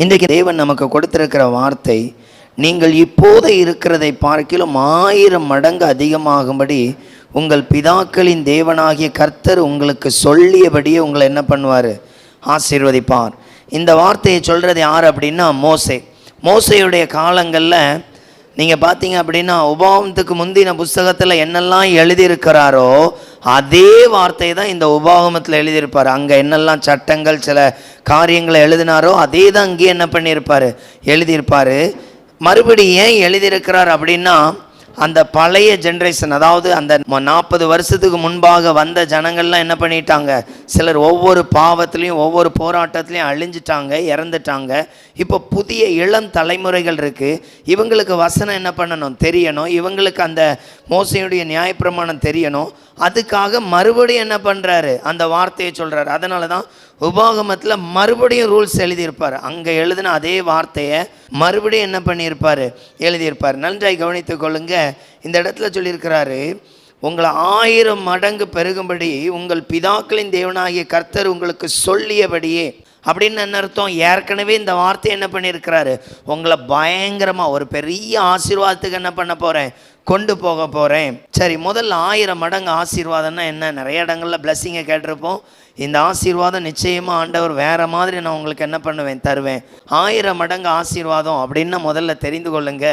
இன்றைக்கு தேவன் நமக்கு கொடுத்திருக்கிற வார்த்தை, நீங்கள் இப்போது இருக்கிறதை பார்க்கிலும் 1000 மடங்கு அதிகமாகும்படி உங்கள் பிதாக்களின் தேவனாகிய கர்த்தர் உங்களுக்கு சொல்லியபடியே உங்களை என்ன பண்ணுவார்? ஆசீர்வதிப்பார். இந்த வார்த்தையை சொல்கிறது யார் அப்படின்னா மோசேயுடைய காலங்களில் நீங்கள் பார்த்தீங்க அப்படின்னா உபாகமத்துக்கு முந்தின புஸ்தகத்தில் என்னெல்லாம் எழுதியிருக்கிறாரோ அதே வார்த்தையை தான் இந்த உபாகமத்தில் எழுதியிருப்பார். அங்கே என்னெல்லாம் சட்டங்கள் சில காரியங்களை எழுதினாரோ அதே தான் அங்கேயே என்ன பண்ணியிருப்பார்? எழுதியிருப்பார். மறுபடியும் ஏன் எழுதியிருக்கிறார் அப்படின்னா, அந்த பழைய ஜென்ரேஷன், அதாவது அந்த 40 வருஷத்துக்கு முன்பாக வந்த ஜனங்கள்லாம் என்ன பண்ணிட்டாங்க? சிலர் ஒவ்வொரு பாவத்திலையும் ஒவ்வொரு போராட்டத்திலையும் அழிஞ்சிட்டாங்க, இறந்துட்டாங்க. இப்போ புதிய இளம் தலைமுறைகள் இருக்குது. இவங்களுக்கு வசனம் என்ன பண்ணணும்? தெரியணும். இவங்களுக்கு அந்த மோசையுடைய நியாயப்பிரமாணம் தெரியணும். அதுக்காக மறுபடியும் என்ன பண்ணுறாரு? அந்த வார்த்தையை சொல்கிறாரு. அதனால தான் உபாகமத்தில் மறுபடியும் ரூல்ஸ் எழுதியிருப்பார். அங்கே எழுதின அதே வார்த்தையை மறுபடியும் என்ன பண்ணியிருப்பார்? எழுதியிருப்பார். நன்றாய் கவனித்து கொள்ளுங்க. இந்த இடத்துல சொல்லியிருக்கிறாரு, உங்களை 1000 மடங்கு பெருகும்படி உங்கள் பிதாக்களின் தேவனாகிய கர்த்தர் உங்களுக்கு சொல்லியபடியே. அப்படின்னு என்ன அர்த்தம்? ஏற்கனவே இந்த வார்த்தை என்ன பண்ணியிருக்கிறாரு? உங்களை பயங்கரமாக ஒரு பெரிய ஆசீர்வாதத்துக்கு என்ன பண்ண போகிறேன்? கொண்டு போக போகிறேன். சரி, முதல்ல 1000 மடங்கு ஆசீர்வாதம்னா என்ன? நிறைய இடங்களில் பிளஸ்ஸிங்கை கேட்டிருப்போம். இந்த ஆசீர்வாதம் நிச்சயமாக ஆண்டவர் வேறு மாதிரி நான் உங்களுக்கு என்ன பண்ணுவேன்? தருவேன். 1000 மடங்கு ஆசீர்வாதம் அப்படின்னா முதல்ல தெரிந்து கொள்ளுங்க.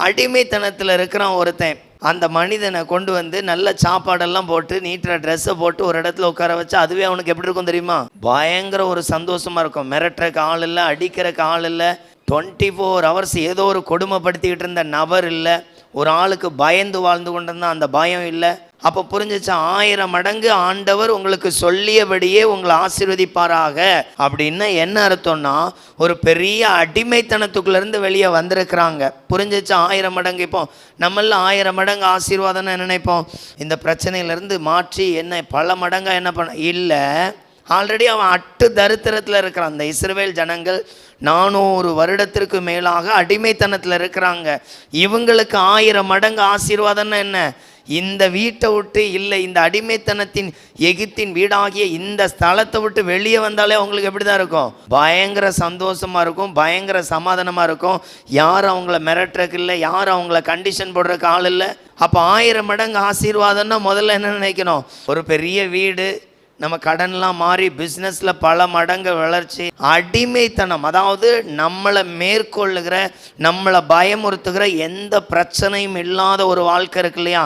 அடிமைத்தனத்தில் இருக்கிறான் ஒருத்தன், அந்த மனிதனை கொண்டு வந்து நல்ல சாப்பாடெல்லாம் போட்டு நீட்டுற ட்ரெஸ்ஸை போட்டு ஒரு இடத்துல உட்கார வச்சு அதுவே அவனுக்கு எப்படி இருக்கும் தெரியுமா? பயங்கர ஒரு சந்தோஷமாக இருக்கும். மிரட்டுறக்கு ஆள் இல்லை, அடிக்கிறக்கு ஆள் இல்லை, 24 hours ஏதோ ஒரு கொடுமைப்படுத்திக்கிட்டு இருந்த நபர் இல்லை, ஒரு ஆளுக்கு பயந்து வாழ்ந்து கொண்டு இருந்தால் அந்த பயம் இல்லை. அப்போ புரிஞ்சிச்சா? 1000 மடங்கு ஆண்டவர் உங்களுக்கு சொல்லியபடியே உங்களை ஆசீர்வதிப்பாராக அப்படின்னா என்ன அர்த்தம்னா, ஒரு பெரிய அடிமைத்தனத்துக்குள்ளேருந்து வெளியே வந்திருக்கிறாங்க. புரிஞ்சிச்சா? 1000 மடங்கு. இப்போ நம்மள 1000 மடங்கு ஆசீர்வாதம்னு நினைப்போம், இந்த பிரச்சனையிலேருந்து மாற்றி என்ன பல மடங்காக என்ன பண்ண இல்லை. ஆல்ரெடி அவன் அட்டு தரித்திரத்தில் இருக்கிறான். அந்த இஸ்ரவேல் ஜனங்கள் 400 வருடத்திற்கு மேலாக அடிமைத்தனத்தில் இருக்கிறாங்க. இவங்களுக்கு 1000 மடங்கு ஆசீர்வாதம்னா என்ன? இந்த வீட்டை விட்டு இல்லை, இந்த அடிமைத்தனத்தின் எகிப்தின் வீடாகிய இந்த ஸ்தலத்தை விட்டு வெளியே வந்தாலே அவங்களுக்கு எப்படி தான் இருக்கும்? பயங்கர சந்தோஷமாக இருக்கும், பயங்கர சமாதானமாக இருக்கும். யாரும் அவங்கள மிரட்டுறக்கு இல்லை, யாரும் அவங்கள கண்டிஷன் போடுறக்கு ஆள் இல்லை. அப்போ 1000 மடங்கு ஆசீர்வாதம்னா முதல்ல என்ன நினைக்கணும்? ஒரு பெரிய வீடு, நம்ம கடன்லாம் மாறி பிஸ்னஸில் பல மடங்கு வளர்ச்சி. அடிமைத்தனம், அதாவது நம்மளை மேற்கொள்ளுகிற, நம்மளை பயமுறுத்துகிற எந்த பிரச்சனையும் இல்லாத ஒரு வாழ்க்கை இருக்கு இல்லையா?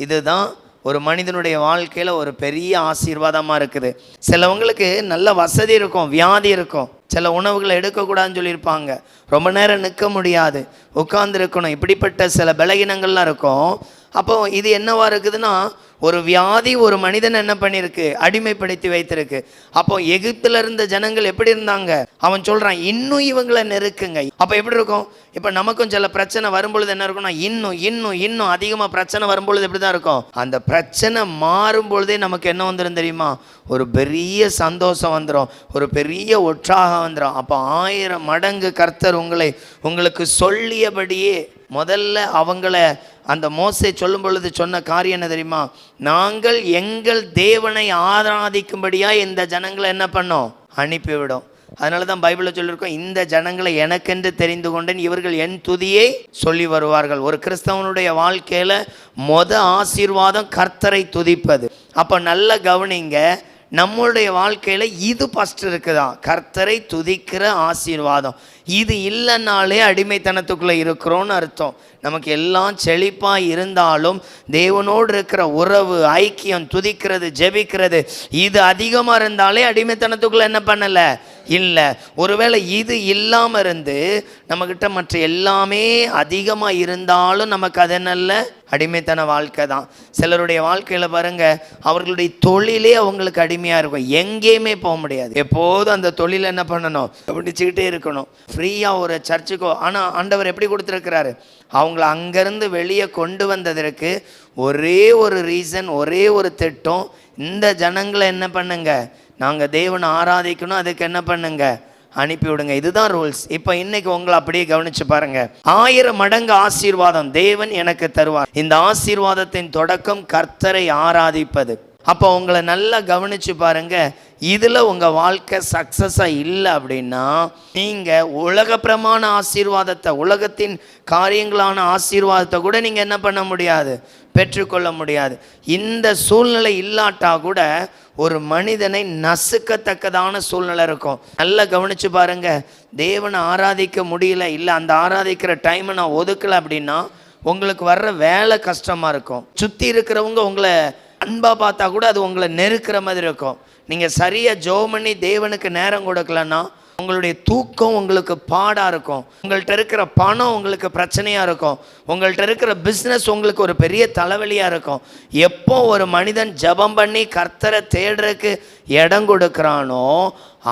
இதுதான் ஒரு மனிதனுடைய வாழ்க்கையில் ஒரு பெரிய ஆசீர்வாதமாக இருக்குது. சிலவங்களுக்கு நல்ல வசதி இருக்கும், வியாதி இருக்கும், சில உணவுகளை எடுக்கக்கூடாதுன்னு சொல்லியிருப்பாங்க, ரொம்ப நேரம் நிற்க முடியாது, உட்கார்ந்துருக்கணும், இப்படிப்பட்ட சில பலகீனங்கள்லாம் இருக்கும். அப்போ இது என்னவா இருக்குதுன்னா, ஒரு வியாதி ஒரு மனிதன் என்ன பண்ணியிருக்கு? அடிமைப்படுத்தி வைத்திருக்கு. அப்போ எகிப்தில் இருந்த ஜனங்கள் எப்படி இருந்தாங்க? அவன் சொல்கிறான், இன்னும் இவங்களை நெருக்குங்க. அப்போ எப்படி இருக்கும்? இப்போ நமக்கும் சில பிரச்சனை வரும்பொழுது என்ன இருக்கும்னா, இன்னும் அதிகமாக பிரச்சனை வரும்பொழுது எப்படி தான் இருக்கும்? அந்த பிரச்சனை மாறும் பொழுதே நமக்கு என்ன வந்துடும் தெரியுமா? ஒரு பெரிய சந்தோஷம் வந்துடும், ஒரு பெரிய உற்சாகம் வந்துடும். அப்போ 1000 மடங்கு கர்த்தர் உங்களுக்கு சொல்லியபடியே. முதல்ல அவங்கள அந்த மோசே சொல்லும் பொழுது சொன்ன காரியம் என்ன தெரியுமா? நாங்கள் எங்கள் தேவனை ஆராதிக்கும்படியா இந்த ஜனங்களை என்ன பண்ணோம்? அனுப்பிவிடும். அதனால தான் பைபிளில் சொல்லியிருக்கோம், இந்த ஜனங்களை எனக்கென்று தெரிந்து கொண்டேன், இவர்கள் என் துதியை சொல்லி வருவார்கள். ஒரு கிறிஸ்தவனுடைய வாழ்க்கையில் ஆசீர்வாதம் கர்த்தரை துதிப்பது. அப்போ நல்ல கவனிங்க, நம்மளுடைய வாழ்க்கையில் இது ஃபஸ்ட் இருக்குதா? கர்த்தரை துதிக்கிற ஆசீர்வாதம். இது இல்லைன்னாலே அடிமைத்தனத்துக்குள்ளே இருக்கிறோன்னு அர்த்தம். நமக்கு எல்லாம் செழிப்பாக இருந்தாலும் தேவனோடு இருக்கிற உறவு, ஐக்கியம், துதிக்கிறது, ஜெபிக்கிறது, இது அதிகமாக இருந்தாலே அடிமைத்தனத்துக்குள்ளே என்ன பண்ணலை? இல்லை. ஒருவேளை இது இல்லாமல் இருந்து நம்மக்கிட்ட மற்ற எல்லாமே அதிகமாக இருந்தாலும் நமக்கு அது நல்ல அடிமைத்தன வாழ்க்கை தான். சிலருடைய வாழ்க்கையில் பாருங்கள், அவர்களுடைய தொழிலே அவங்களுக்கு அடிமையாக இருக்கும், எங்கேயுமே போக முடியாது, எப்போதும் அந்த தொழில் என்ன பண்ணணும்? பிடிச்சிக்கிட்டே இருக்கணும். ஃப்ரீயாக ஒரு சர்ச்சுக்கோ. ஆனால் ஆண்டவர் எப்படி கொடுத்துருக்கிறாரு? அவங்கள அங்கேருந்து வெளியே கொண்டு வந்ததற்கு ஒரே ஒரு ரீசன், ஒரே ஒரு திட்டம், இந்த ஜனங்களை என்ன பண்ணுங்க? நாங்கள் தேவனை ஆராதிக்கணும், அதுக்கு என்ன பண்ணுங்க? அனுப்பிவிடுங்க. இதுதான் ரூல்ஸ். இப்போ இன்னைக்கு உங்களை அப்படியே கவனிச்சு பாருங்க. 1000 மடங்கு ஆசீர்வாதம் தேவன் எனக்கு தருவார். இந்த ஆசீர்வாதத்தின் தொடக்கம் கர்த்தரை ஆராதிப்பது. அப்போ உங்களை நல்லா கவனிச்சு பாருங்க. இதில் உங்கள் வாழ்க்கை சக்ஸஸாக இல்லை அப்படின்னா நீங்கள் உலகப்பிரமான ஆசீர்வாதத்தை, உலகத்தின் காரியங்களான ஆசீர்வாதத்தை கூட நீங்கள் என்ன பண்ண முடியாது, பெற்றுக்கொள்ள முடியாது. இந்த சூழ்நிலை இல்லாட்டா கூட ஒரு மனிதனை நசுக்கத்தக்கதான சூழ்நிலை இருக்கும். நல்லா கவனிச்சு பாருங்க. தேவனை ஆராதிக்க முடியல, இல்லை அந்த ஆராதிக்கிற டைமை நான் ஒதுக்கலை அப்படின்னா உங்களுக்கு வர்ற வேலை கஷ்டமாக இருக்கும். சுற்றி இருக்கிறவங்க உங்களை அன்பாக பார்த்தா கூட அது உங்களை நெருக்கிற மாதிரி இருக்கும். நீங்கள் சரியாக ஜெபம் பண்ணி தேவனுக்கு நேரம் கொடுக்கலன்னா உங்களுடைய தூக்கம் உங்களுக்கு பாடாக இருக்கும். உங்கள்கிட்ட இருக்கிற பணம் உங்களுக்கு பிரச்சனையாக இருக்கும். உங்கள்கிட்ட இருக்கிற பிஸ்னஸ் உங்களுக்கு ஒரு பெரிய தலைவலியாக இருக்கும். எப்போ ஒரு மனிதன் ஜெபம் பண்ணி கர்த்தரை தேடுறதுக்கு இடம் கொடுக்குறானோ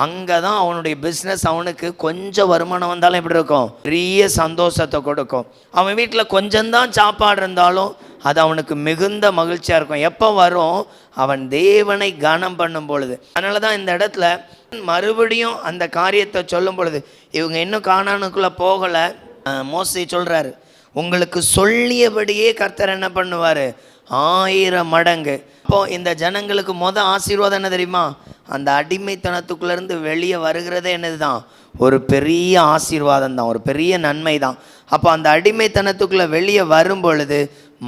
அங்கே தான் அவனுடைய பிஸ்னஸ் அவனுக்கு கொஞ்சம் வருமானம் வந்தாலும் எப்படி இருக்கும், பெரிய சந்தோஷத்தை கொடுக்கும். அவன் வீட்டில் கொஞ்சம்தான் சாப்பாடு இருந்தாலும் அது அவனுக்கு மிகுந்த மகிழ்ச்சியாக இருக்கும். எப்போ வரும், அவன் தேவனை கனம் பண்ணும் பொழுது. அதனால தான் இந்த இடத்துல மறுபடியும் அந்த காரியத்தை சொல்லும் பொழுது இவங்க இன்னும் கானானுக்குள்ளே போகலை. மோசே சொல்கிறாரு, உங்களுக்கு சொல்லியபடியே கர்த்தர் என்ன பண்ணுவார், 1000 மடங்கு. இப்போது இந்த ஜனங்களுக்கு ஆசீர்வாதம் என்ன தெரியுமா, அந்த அடிமைத்தனத்துக்குள்ளேருந்து வெளியே வருகிறதே என்னது தான், ஒரு பெரிய ஆசீர்வாதம் தான், ஒரு பெரிய நன்மை தான். அப்போ அந்த அடிமைத்தனத்துக்குள்ளே வெளியே வரும் பொழுது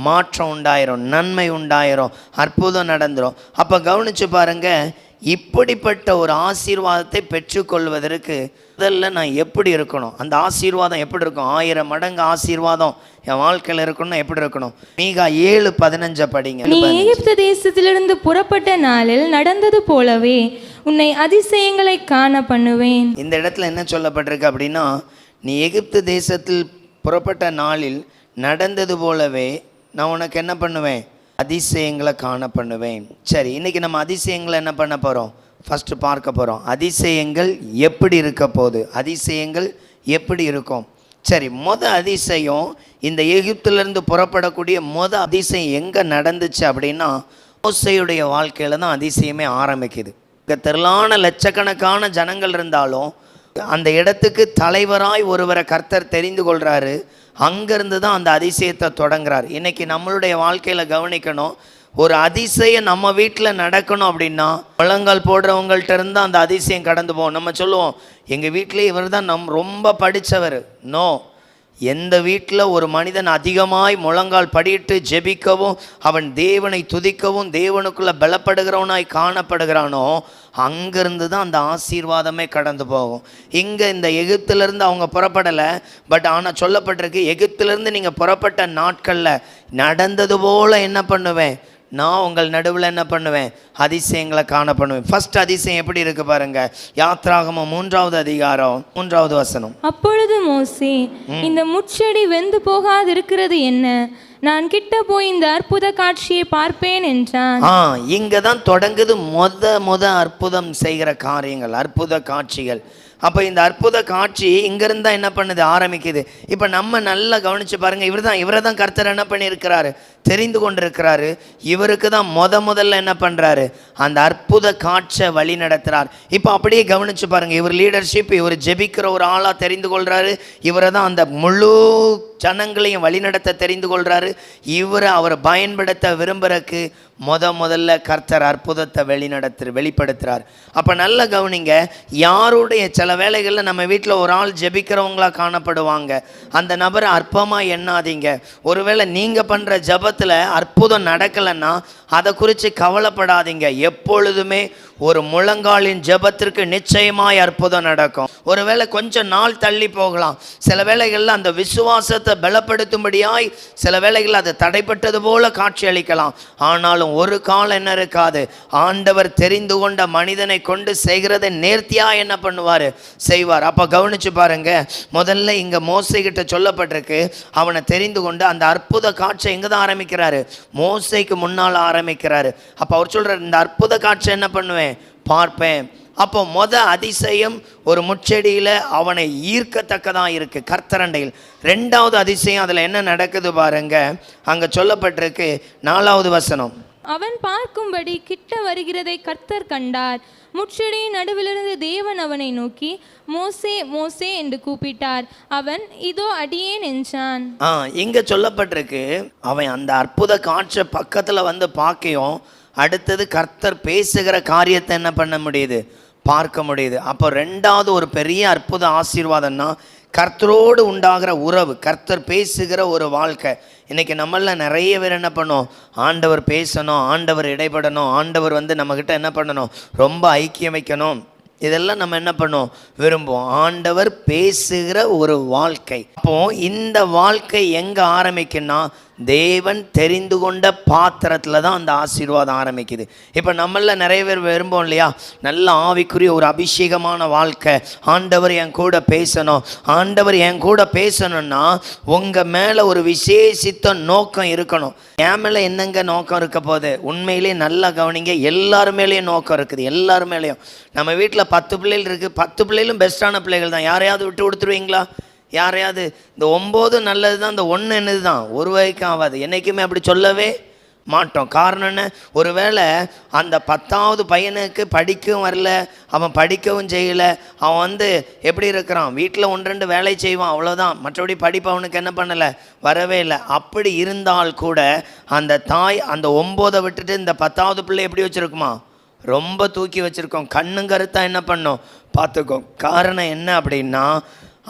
மாற்றம் உண்டாயிரும், நன்மை உண்டாயிரும், அற்புதம் நடந்துடும். அப்போ கவனித்து பாருங்கள், இப்படிப்பட்ட ஒரு ஆசீர்வாதத்தை பெற்றுக்கொள்வதற்கு முதல்ல நான் எப்படி இருக்கணும், அந்த ஆசீர்வாதம் எப்படி இருக்கும், 1000 மடங்கு ஆசீர்வாதம் என் வாழ்க்கையில் இருக்கணும்னா எப்படி இருக்கணும். மீகா 7:15 படிங்க. நீ எகிப்து தேசத்திலிருந்து புறப்பட்ட நாளில் நடந்தது போலவே உன்னை அதிசயங்களை காண பண்ணுவேன். இந்த இடத்துல என்ன சொல்லப்பட்டிருக்கு அப்படின்னா, நீ எகிப்து தேசத்தில் புறப்பட்ட நாளில் நடந்தது போலவே நான் உனக்கு என்ன பண்ணுவேன், அதிசயங்களை காண பண்ணுவேன். சரி, இன்றைக்கி நம்ம அதிசயங்களை என்ன பண்ண போகிறோம், ஃபஸ்ட்டு பார்க்க போகிறோம். அதிசயங்கள் எப்படி இருக்க போகுது, அதிசயங்கள் எப்படி இருக்கும். சரி, அதிசயம், இந்த எகிப்திலிருந்து புறப்படக்கூடிய அதிசயம் எங்கே நடந்துச்சு அப்படின்னா மோசேயுடைய வாழ்க்கையில் தான் அதிசயமே ஆரம்பிக்குது. இங்கே திரளான லட்சக்கணக்கான ஜனங்கள் இருந்தாலும் அந்த இடத்துக்கு தலைவராய் ஒருவரை கர்த்தர் தெரிந்து கொள்கிறாரு. அங்கேருந்து தான் அந்த அதிசயத்தை தொடங்குறார். இன்றைக்கி நம்மளுடைய வாழ்க்கையில் கவனிக்கணும், ஒரு அதிசயம் நம்ம வீட்டில் நடக்கணும் அப்படின்னா முழங்கால் போடுறவங்கள்ட்ட இருந்தால் அந்த அதிசயம் கடந்து போகும். நம்ம சொல்லுவோம், எங்கள் வீட்டிலே இவர் தான் ரொம்ப படித்தவர். நோ, எந்த வீட்டில் ஒரு மனிதன் அதிகமாய் முழங்கால் படியிட்டு ஜெபிக்கவும் அவன் தேவனை துதிக்கவும் தேவனுக்குள்ளே பலப்படுகிறவனாய் காணப்படுகிறானோ அங்கேருந்து தான் அந்த ஆசீர்வாதமே கடந்து போகும். இங்கே இந்த எகிப்திலேருந்து அவங்க புறப்படலை, பட் ஆனால் சொல்லப்பட்டிருக்கு, எகிப்திலேருந்து நீங்கள் புறப்பட்ட நாட்களில் நடந்தது போல் என்ன பண்ணுவேன், நான் உங்கள் நடுவில் என்ன பண்ணுவேன், அதிசயங்களை காண பண்ணுவேன். ஃபர்ஸ்ட் அதிசயம் எப்படி இருக்கு பாருங்க, யாத்ராகமம் 3வது அதிகாரம் 3வது வசனம். அப்பொழுது மோசே, இந்த முட்செடி வெந்து போகாது இருக்கிறது என்ன, நான் கிட்ட போய் இந்த அற்புத காட்சியை பார்ப்பேன் என்றான். இங்க தான் தொடங்குது அற்புதம் செய்கிற காரியங்கள், அற்புத காட்சிகள். அப்போ இந்த அற்புத காட்சி இங்கிருந்து தான் என்ன பண்ணுது, ஆரம்பிக்குது. இப்போ நம்ம நல்லா கவனித்து பாருங்கள், இவரை தான் கர்த்தர் என்ன பண்ணியிருக்கிறாரு, தெரிந்து கொண்டிருக்கிறாரு. இவருக்கு தான் முதல்ல என்ன பண்ணுறாரு, அந்த அற்புத காட்சியை வழி நடத்துகிறார். இப்போ அப்படியே கவனித்து பாருங்கள், இவர் லீடர்ஷிப், இவர் ஜெபிக்கிற ஒரு ஆளாக தெரிந்து கொள்கிறாரு. இவரை தான் அந்த முழு ஜனங்களையும் வழிநடத்த தெரிந்து கொள்கிறாரு. அவரை பயன்படுத்த விரும்புறதுக்கு முதல்ல கர்த்தர் அற்புதத்தை வெளிப்படுத்துகிறார். அப்போ நல்ல கவனிங்க, யாருடைய சில வேளைகளில் நம்ம வீட்டில் ஒரு ஆள் ஜெபிக்கிறவங்களா காணப்படுவாங்க. அந்த நபரை அற்பமாக எண்ணாதீங்க. ஒருவேளை நீங்கள் பண்ணுற ஜபத்தில் அற்புதம் நடக்கலைன்னா அதை குறித்து கவலைப்படாதீங்க. எப்பொழுதுமே ஒரு முழங்காலின் ஜபத்திற்கு நிச்சயமாய் அற்புதம் நடக்கும். ஒருவேளை கொஞ்சம் நாள் தள்ளி போகலாம். சில வேளைகளில் அந்த விசுவாசத்தை பலப்படுத்தும்படியாய் சில வேளைகளில் அது தடைப்பட்டது போல காட்சி அளிக்கலாம். ஆனாலும் ஒரு காலம் என்ன இருக்காது, ஆண்டவர் தெரிந்து கொண்ட மனிதனை கொண்டு செய்கிறதை நேர்த்தியாக என்ன பண்ணுவார், செய்வார். அப்போ கவனிச்சு பாருங்க, முதல்ல இங்கே மோசைக்கிட்ட சொல்லப்பட்டிருக்கு, அவனை தெரிந்து கொண்டு அந்த அற்புத காட்சி எங்கே தான் ஆரம்பிக்கிறாரு, மோசைக்கு முன்னால் ஆரம்பிக்கிறாரு. அப்போ அவர் சொல்கிறார், இந்த அற்புத காட்சி என்ன பண்ணுவேன், பார்ப்பேன். அப்போ அதிசயம் ஒரு முச்செடியில் அவனை ஈர்க்கத்தக்கதான் இருக்கு, கர்த்தரண்டையில். 2வது அதிசயம், அதில் என்ன நடக்குது பாருங்க, அங்கே சொல்லப்பட்டிருக்கு 4வது வசனம். அவன் பார்க்கும்படி கிட்ட வருகிறதை கர்த்தர் கண்டார். முட்செடியின் நடுவிலிருந்து தேவன் அவனை நோக்கி, மோசே மோசே என்று கூப்பிட்டார். அவன், இதோ அடியேன் என்றான். இங்க சொல்லப்பட்டிருக்கு, அவன் அந்த அற்புத காட்சி பக்கத்துல வந்து பார்க்கையும் அடுத்தது கர்த்தர் பேசுகிற காரியத்தை என்ன பண்ண முடியுது, பார்க்க முடியுது. அப்போ ரெண்டாவது ஒரு பெரிய அற்புத ஆசீர்வாதம்னா கர்த்தரோடு உண்டாகிற உறவு, கர்த்தர் பேசுகிற ஒரு வாழ்க்கை. இன்றைக்கி நம்மள நிறைய பேர் என்ன பண்ணோம், ஆண்டவர் பேசணும், ஆண்டவர் இடைப்படணும், ஆண்டவர் நம்மக்கிட்ட என்ன பண்ணணும், ரொம்ப ஐக்கியம் வைக்கணும், இதெல்லாம் நம்ம என்ன பண்ணோம், விரும்புவோம். ஆண்டவர் பேசுகிற ஒரு வாழ்க்கை. அப்போ இந்த வாழ்க்கை எங்கே ஆரம்பிக்குன்னா தேவன் தெரிந்து கொண்ட பாத்திரத்தில் தான் அந்த ஆசீர்வாதம் ஆரம்பிக்குது. இப்போ நம்மள நிறைய பேர் விரும்புவோம் இல்லையா, நல்ல ஆவிக்குரிய ஒரு அபிஷேகமான வாழ்க்கை, ஆண்டவர் என் கூட பேசணும். ஆண்டவர் என் கூட பேசணும்னா உங்கள் மேலே ஒரு விசேஷித்த நோக்கம் இருக்கணும். என் மேலே என்னங்க நோக்கம் இருக்க போகுது, உண்மையிலே நல்லா கவனிங்க, எல்லாரு மேலேயும் நோக்கம் இருக்குது. எல்லாரு மேலேயும். நம்ம வீட்டில் 10 பிள்ளைகள் இருக்குது, 10 பிள்ளைகளும் பெஸ்ட்டான பிள்ளைகள் தான். யாரையாவது விட்டு கொடுத்துருவீங்களா? யாரையாவது? இந்த 9 நல்லது தான், இந்த 1 என்னது தான், ஒரு வரைக்கும் ஆகாது. என்றைக்குமே அப்படி சொல்லவே மாட்டோம். காரணம் என்ன, ஒருவேளை அந்த 10வது பையனுக்கு படிக்கவும் வரல, அவன் படிக்கவும் செய்யலை, அவன் எப்படி இருக்கிறான், வீட்டில் 1-2 வேலை செய்வான், அவ்வளோதான், மற்றபடி படிப்பு அவனுக்கு என்ன பண்ணலை, வரவே இல்லை. அப்படி இருந்தால் கூட அந்த தாய் அந்த 9 விட்டுட்டு இந்த 10வது பிள்ளை எப்படி வச்சுருக்குமா, ரொம்ப தூக்கி வச்சுருக்கோம். கண்ணும் கருத்தா என்ன பண்ணோம், பார்த்துக்கோ. காரணம் என்ன அப்படின்னா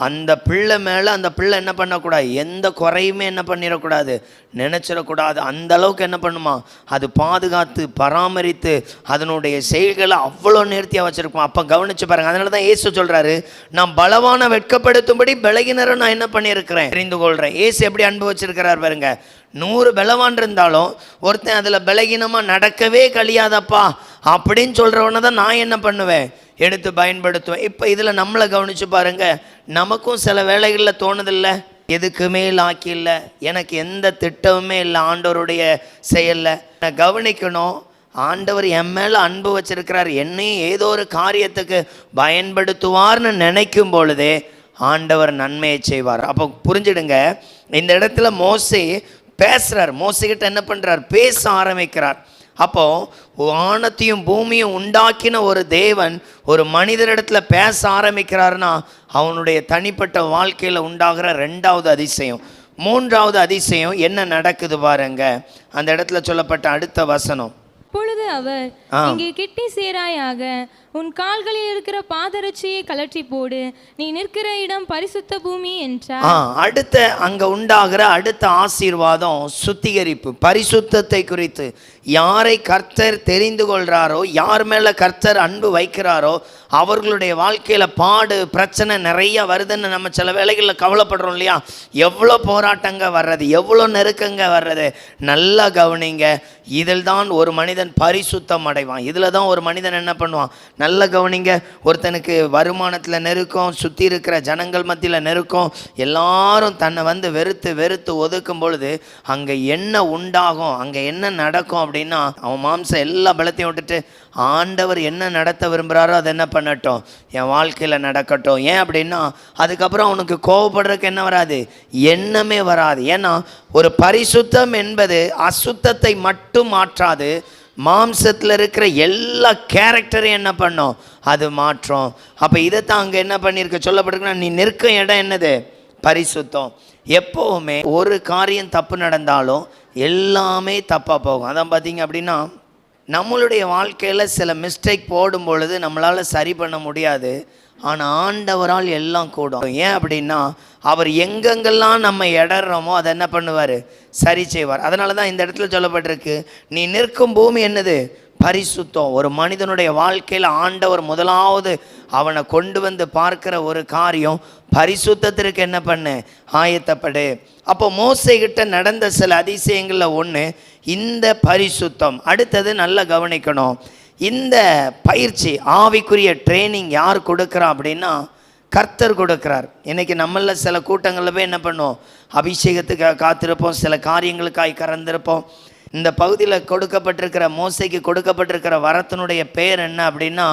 அந்த பிள்ளை மேலே அந்த பிள்ளை என்ன பண்ணக்கூடாது, எந்த குறையுமே என்ன பண்ணிடக்கூடாது, நினச்சிடக்கூடாது. அந்த அளவுக்கு என்ன பண்ணுமா, அது பாதுகாத்து பராமரித்து அதனுடைய செயல்களை அவ்வளோ நேர்த்தியாக வச்சுருக்கோம். அப்போ கவனித்து பாருங்கள். அதனால தான் இயேசு சொல்கிறாரு, நான் பலவான வெட்கப்படுத்தும்படி பலகினரை நான் என்ன பண்ணியிருக்கிறேன், தெரிந்து கொள்கிறேன். இயேசு எப்படி அன்பு வச்சிருக்கிறார் பாருங்க. 100 பலவான் இருந்தாலும் ஒருத்தன் அதில் பலகீனமாக நடக்கவே கழியாதப்பா அப்படின்னு சொல்கிறவனை தான் நான் என்ன பண்ணுவேன், எடுத்து பயன்படுத்துவேன். இப்போ இதில் நம்மளை கவனித்து பாருங்கள். நமக்கும் சில வேலைகளில் தோணுதில்லை, எதுக்குமே லாக்கி இல்லை, எனக்கு எந்த திட்டமுமே இல்லை ஆண்டவருடைய செயலில். நான் கவனிக்கணும், ஆண்டவர் என் மேலே அன்பு வச்சிருக்கிறார், என்னையும் ஏதோ ஒரு காரியத்துக்கு பயன்படுத்துவார்னு நினைக்கும் பொழுதே ஆண்டவர் நன்மையை செய்வார். அப்போ புரிஞ்சிடுங்க, இந்த இடத்துல மோசே பேசுகிறார். மோசைக்கிட்ட என்ன பண்ணுறார், பேச ஆரம்பிக்கிறார். அப்போது வானத்தையும் பூமியும் உண்டாக்கின ஒரு தேவன் ஒரு மனிதரிடத்தில் பேச ஆரம்பிக்கிறாருன்னா அவனுடைய தனிப்பட்ட வாழ்க்கையில் உண்டாகிற 2வது அதிசயம். 3வது அதிசயம் என்ன நடக்குது பாருங்க. அந்த இடத்துல சொல்லப்பட்ட அடுத்த வசனம், அப்பொழுது அவர், இங்கே கிட்டி சேராயாக, உன் கால்களில் இருக்கிற பாதரட்சியை கலற்றி போடு, நீ நிற்கிற இடம் பரிசுத்த பூமி என்றார். அடுத்த அங்க உண்டாகிற அடுத்த ஆசீர்வாதம் சுத்திகரிப்பு, பரிசுத்தத்தை குறித்து. யாரை கர்த்தர் தெரிந்து கொள்றாரோ, யார் மேல கர்த்தர் அன்பு வைக்கிறாரோ அவர்களுடைய வாழ்க்கையில பாடு பிரச்சனை நிறைய வருதுன்னு நம்ம சில வேளைகளில் கவலைப்படுறோம் இல்லையா. எவ்வளோ போராட்டங்க வர்றது, எவ்வளோ நெருக்கங்க வர்றது. நல்லா கவனிங்க, இதில் தான் ஒரு மனிதன் பரிசுத்தம் அடைவான். இதில் தான் ஒரு மனிதன் என்ன பண்ணுவான், நல்ல கவனிங்க. ஒருத்தனுக்கு வருமானத்தில் நெருக்கம், சுற்றி இருக்கிற ஜனங்கள் மத்தியில் நெருக்கம், எல்லாரும் தன்னை வெறுத்து வெறுத்து ஒதுக்கும் பொழுது அங்கே என்ன உண்டாகும், அங்கே என்ன நடக்கும் அப்படின்னா, அவன் மாம்சம் எல்லா பலத்தையும் விட்டுட்டு ஆண்டவர் என்ன நடத்த விரும்புகிறாரோ அதை என்ன பண்ணட்டும், என் வாழ்க்கையில் நடக்கட்டும். ஏன் அப்படின்னா அதுக்கப்புறம் அவனுக்கு கோவப்படுறதுக்கு என்ன வராது, எண்ணமே வராது. ஏன்னா ஒரு பரிசுத்தம் என்பது அசுத்தத்தை மட்டும் மாற்றாது, மாம்சத்தில் இருக்கிற எல்லா கேரக்டரையும் என்ன பண்ணும், அது மாற்றும். அப்போ இதைத்தான் அங்கே என்ன பண்ணியிருக்க சொல்லப்பட்டிருக்குன்னா, நீ நிற்கும் இடம் என்னது, பரிசுத்தம். எப்போவுமே ஒரு காரியம் தப்பு நடந்தாலும் எல்லாமே தப்பாக போகும். அதான் பார்த்தீங்க அப்படின்னா நம்மளுடைய வாழ்க்கையில் சில மிஸ்டேக் போடும் பொழுது நம்மளால் சரி பண்ண முடியாது, ஆனால் ஆண்டவரால் எல்லாம் கூடும். ஏன் அப்படின்னா அவர் எங்கெங்கெல்லாம் நம்ம இடறோமோ அதை என்ன பண்ணுவார், சரி செய்வார். அதனால தான் இந்த இடத்துல சொல்லப்பட்டிருக்கு, நீ நிற்கும் பூமி என்னது, பரிசுத்தம். ஒரு மனிதனுடைய வாழ்க்கையில் ஆண்டவர் முதலாவது அவனை கொண்டு வந்து பார்க்கிற ஒரு காரியம் பரிசுத்தத்திற்கு என்ன பண்ணு, ஆயத்தப்படு. அப்போ மோசைகிட்ட நடந்த சில அதிசயங்களில் ஒன்று இந்த பரிசுத்தம். அடுத்தது நல்லா கவனிக்கணும், இந்த பயிற்சி ஆவிக்குரிய ட்ரைனிங் யார் கொடுக்குறா அப்படின்னா கர்த்தர் கொடுக்கிறார். இன்றைக்கி நம்மளில் சில கூட்டங்களில் போய் என்ன பண்ணுவோம், அபிஷேகத்துக்காக காத்திருப்போம், சில காரியங்களுக்காக கறந்திருப்போம். இந்த பகுதியில் கொடுக்கப்பட்டிருக்கிற மோசைக்கு கொடுக்கப்பட்டிருக்கிற வரத்தினுடைய பேர் என்ன அப்படின்னா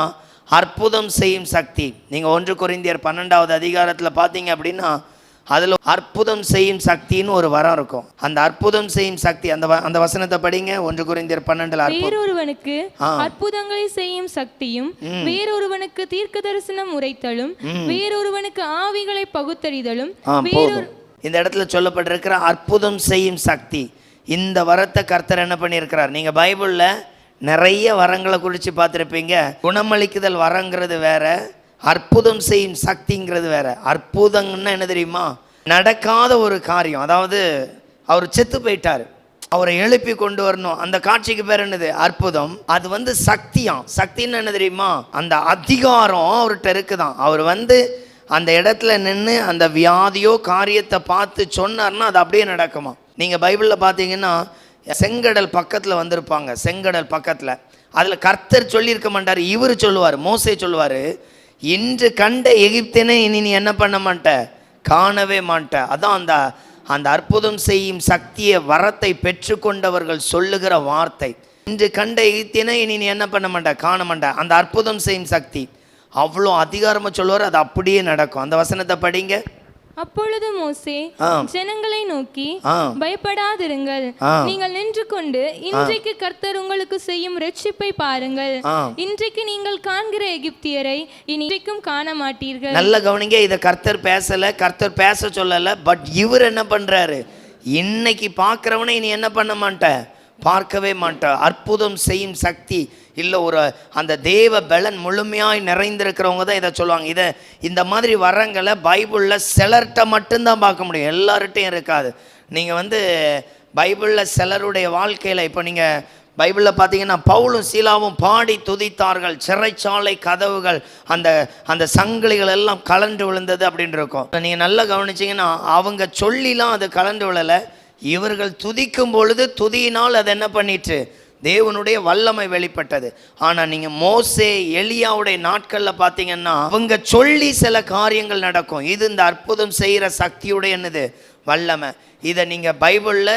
அற்புதம் செய்யும் சக்தி. நீங்கள் 1 கொரிந்தியர் 12வது அதிகாரத்தில் பார்த்தீங்க அப்படின்னா அதில் அற்புதம் செய்யும் சக்தின்னு ஒரு வரம் இருக்கும். அந்த அற்புதம் செய்யும் சக்தி அந்த வசனத்தை படிங்க. 1 கொரிந்தியர் 12. வேறொருவனுக்கு அற்புதங்களை செய்யும் சக்தியும், வேறொருவனுக்கு தீர்க்க தரிசனம் உரைத்தலும், வேறொருவனுக்கு ஆவிகளை பகுத்தறிதலும். இந்த இடத்துல சொல்லப்பட்டிருக்கிற அற்புதம் செய்யும் சக்தி, இந்த வரத்தை கர்த்தர் என்ன பண்ணியிருக்கிறார். நீங்கள் பைபிளில் நிறைய வரங்களை குறித்து பார்த்துருப்பீங்க. குணமளிக்குதல் வரங்கிறது வேற, அற்புதம் செய்யும் சக்திங்கிறது வேற. அற்புதங்கன்னா என்ன தெரியுமா? நடக்காத ஒரு காரியம், அதாவது அவர் செத்து போயிட்டார், அவரை எழுப்பி கொண்டு வரணும், அந்த காட்சிக்கு பேர் என்னது? அற்புதம். அது சக்தியாம். சக்தின்னு என்ன தெரியுமா? அந்த அதிகாரம் அவர்கிட்ட இருக்குதான். அவர் அந்த இடத்துல நின்று அந்த வியாதியோ காரியத்தை பார்த்து சொன்னார்னா அது அப்படியே நடக்குமா. நீங்கள் பைபிளில் பார்த்தீங்கன்னா செங்கடல் பக்கத்தில் வந்திருப்பாங்க. செங்கடல் பக்கத்தில் அதில் கர்த்தர் சொல்லியிருக்க மாட்டார், இவர் சொல்லுவார், மோசே சொல்லுவார், இன்று கண்ட எகிப்தினை இனி நீ என்ன பண்ண மாட்ட, காணவே மாட்ட. அதான் அந்த அற்புதம் செய்யும் சக்தியை வரத்தை பெற்றுக்கொண்டவர்கள் சொல்லுகிற வார்த்தை. இன்று கண்ட எகிப்தினை இனி நீ என்ன பண்ண மாட்ட, காண மாட்ட. அந்த அற்புதம் செய்யும் சக்தி அவ்வளோ அதிகாரமாக சொல்லுவார், அது அப்படியே நடக்கும். அந்த வசனத்தை படிங்க. அப்பொழுது மோசே ஜனங்களை நோக்கி, பயப்படாதிருங்கள், நீங்கள் நின்று கொண்டு இன்றைக்கு கர்த்தர் உங்களுக்கு செய்யும் ரட்சிப்பை பாருங்கள். இன்றைக்கு நீங்கள் காண்கிற எகிப்தியரை இன்றைக்கும் காண மாட்டீர்கள். நல்ல கவனிங்க, இதை கர்த்தர் பேசல, கர்த்தர் பேச சொல்லல. பட் இவர் என்ன பண்றாரு? இன்னைக்கு பார்க்கிறவனை இனி என்ன பண்ண மாட்ட, பார்க்கவே மாட்ட. அற்புதம் செய்யும் சக்தி இல்லை, அந்த தேவ பலன் முழுமையாய் நிறைந்திருக்கிறவங்க தான் இதை சொல்லுவாங்க. இந்த மாதிரி வரங்களை பைபிளில் சிலர்கிட்ட மட்டும்தான் பார்க்க முடியும், எல்லார்கிட்டையும் இருக்காது. நீங்கள் பைபிளில் சிலருடைய வாழ்க்கையில், இப்போ நீங்கள் பைபிளில் பார்த்தீங்கன்னா பவுலும் சீலாவும் பாடி துதித்தார்கள், சிறைச்சாலை கதவுகள் அந்த சங்கிலிகள் எல்லாம் கலண்டு விழுந்தது அப்படின்னு இருக்கும். நீங்கள் நல்லா கவனிச்சிங்கன்னா அவங்க சொல்லிலாம் அது கலண்டு விழலை, இவர்கள் துதிக்கும் பொழுது துதியினால் அது என்ன பண்ணிட்டு தேவனுடைய வல்லமை வெளிப்பட்டது. ஆனால் நீங்கள் மோசே எலியாவுடைய நாட்களில் பார்த்தீங்கன்னா அவங்க சொல்லி சில காரியங்கள் நடக்கும். இது இந்த அற்புதம் செய்கிற சக்தியுடைய என்னது வல்லமை. இதை நீங்கள் பைபிளில்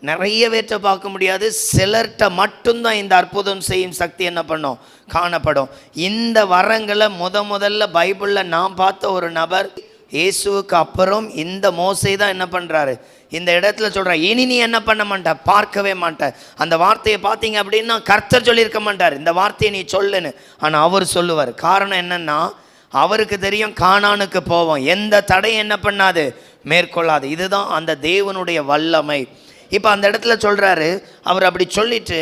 நிறைய பேர்ட்ட பார்க்க முடியாது, சிலர்கிட்ட மட்டும்தான் இந்த அற்புதம் செய்யும் சக்தி என்ன பண்ணும், காணப்படும். இந்த வரங்களை முதல்ல பைபிளில் நான் பார்த்த ஒரு நபர், இயேசுவுக்கு அப்புறம் இந்த மோசே தான் என்ன பண்ணுறாரு, இந்த இடத்துல சொல்கிறார், இனி நீ என்ன பண்ண மாட்ட, பார்க்கவே மாட்ட. அந்த வார்த்தையை பார்த்தீங்க அப்படின்னா கர்த்தர் சொல்லியிருக்க மாட்டார், இந்த வார்த்தையை நீ சொல்லுன்னு. ஆனால் அவர் சொல்லுவார். காரணம் என்னன்னா, அவருக்கு தெரியும் கானானுக்கு போவோம், எந்த தடையும் என்ன பண்ணாது, மேற்கொள்ளாது. இதுதான் அந்த தேவனுடைய வல்லமை. இப்போ அந்த இடத்துல சொல்கிறாரு, அவர் அப்படி சொல்லிட்டு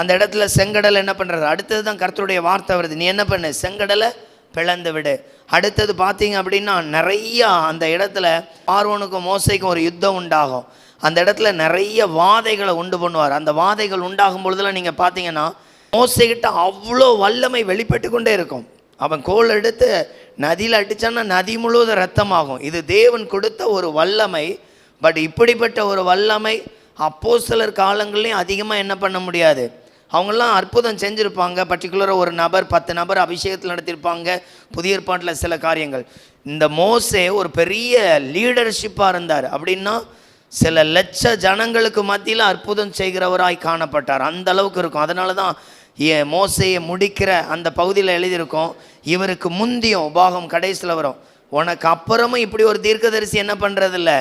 அந்த இடத்துல செங்கடலை என்ன பண்ணுறாரு, அடுத்தது தான் கர்த்தருடைய வார்த்தை வருது, நீ என்ன பண்ணு, செங்கடலை பிளந்து விடு. அடுத்தது பார்த்தீங்க அப்படின்னா நிறையா அந்த இடத்துல பார்வோனுக்கும் மோசைக்கும் ஒரு யுத்தம் உண்டாகும். அந்த இடத்துல நிறைய வாதைகளை உண்டு பண்ணுவார். அந்த வாதைகள் உண்டாகும் பொழுதுல நீங்கள் பார்த்தீங்கன்னா மோசைக்கிட்ட அவ்வளோ வல்லமை வெளிப்பட்டு கொண்டே இருக்கும். அவன் கோல் எடுத்து நதியில் அடித்தான்னா நதி முழுவதும் ரத்தமாகும். இது தேவன் கொடுத்த ஒரு வல்லமை. பட் இப்படிப்பட்ட ஒரு வல்லமை அப்போஸ்தலர் காலங்கள்லையும் அதிகமாக என்ன பண்ண முடியாது. அவங்களாம் அற்புதம் செஞ்சுருப்பாங்க. பர்டிகுலராக ஒரு நபர் 10 நபர் அபிஷேகத்தில் நடத்தியிருப்பாங்க. புதிய ஏற்பாட்டில் சில காரியங்கள். இந்த மோசே ஒரு பெரிய லீடர்ஷிப்பாக இருந்தார். அப்படின்னா சில லட்ச ஜனங்களுக்கு மத்தியில் அற்புதம் செய்கிறவராய் காணப்பட்டார். அந்த அளவுக்கு இருக்கும். அதனால தான் மோசையை முடிக்கிற அந்த பகுதியில் எழுதியிருக்கோம், இவருக்கு முந்தியும் உபாகம் கடைசியில் வரும், உனக்கு அப்புறமும் இப்படி ஒரு தீர்க்கதரிசி என்ன பண்ணுறதில்ல,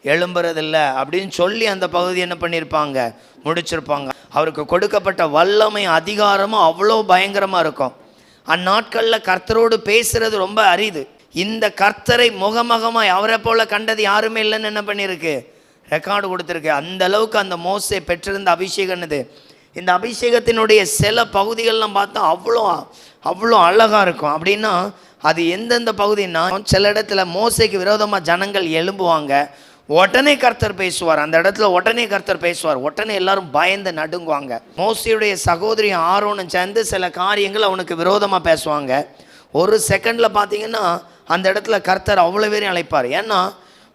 எழும்புறதில்லை அப்படின்னு சொல்லி அந்த பகுதி என்ன பண்ணியிருப்பாங்க, முடிச்சிருப்பாங்க. அவருக்கு கொடுக்கப்பட்ட வல்லமை அதிகாரமும் அவ்வளோ பயங்கரமாக இருக்கும். அந்நாட்களில் கர்த்தரோடு பேசுகிறது ரொம்ப அரிது. இந்த கர்த்தரை முகமுகமாய் அவரை போல கண்டது யாருமே இல்லைன்னு என்ன பண்ணியிருக்கு, ரெக்கார்டு கொடுத்துருக்கு. அந்த அளவுக்கு அந்த மோசே பெற்றிருந்த அபிஷேகம் இது. இந்த அபிஷேகத்தினுடைய சில பகுதிகள்லாம் பார்த்தா அவ்வளோ அழகாக இருக்கும். அப்படின்னா அது எந்தெந்த பகுதின்னா, சில இடத்துல மோசைக்கு விரோதமாக ஜனங்கள் எழும்புவாங்க, உடனே கர்த்தர் பேசுவார். அந்த இடத்துல உடனே கர்த்தர் பேசுவார். உடனே எல்லாரும் பயந்து நடுங்குவாங்க. மோசையுடைய சகோதரி ஆரோனும் சேர்ந்து சில காரியங்கள் அவனுக்கு விரோதமாக பேசுவாங்க. ஒரு செகண்டில் பார்த்தீங்கன்னா அந்த இடத்துல கர்த்தர் அவ்வளோ பேரையும் அழைப்பார். ஏன்னா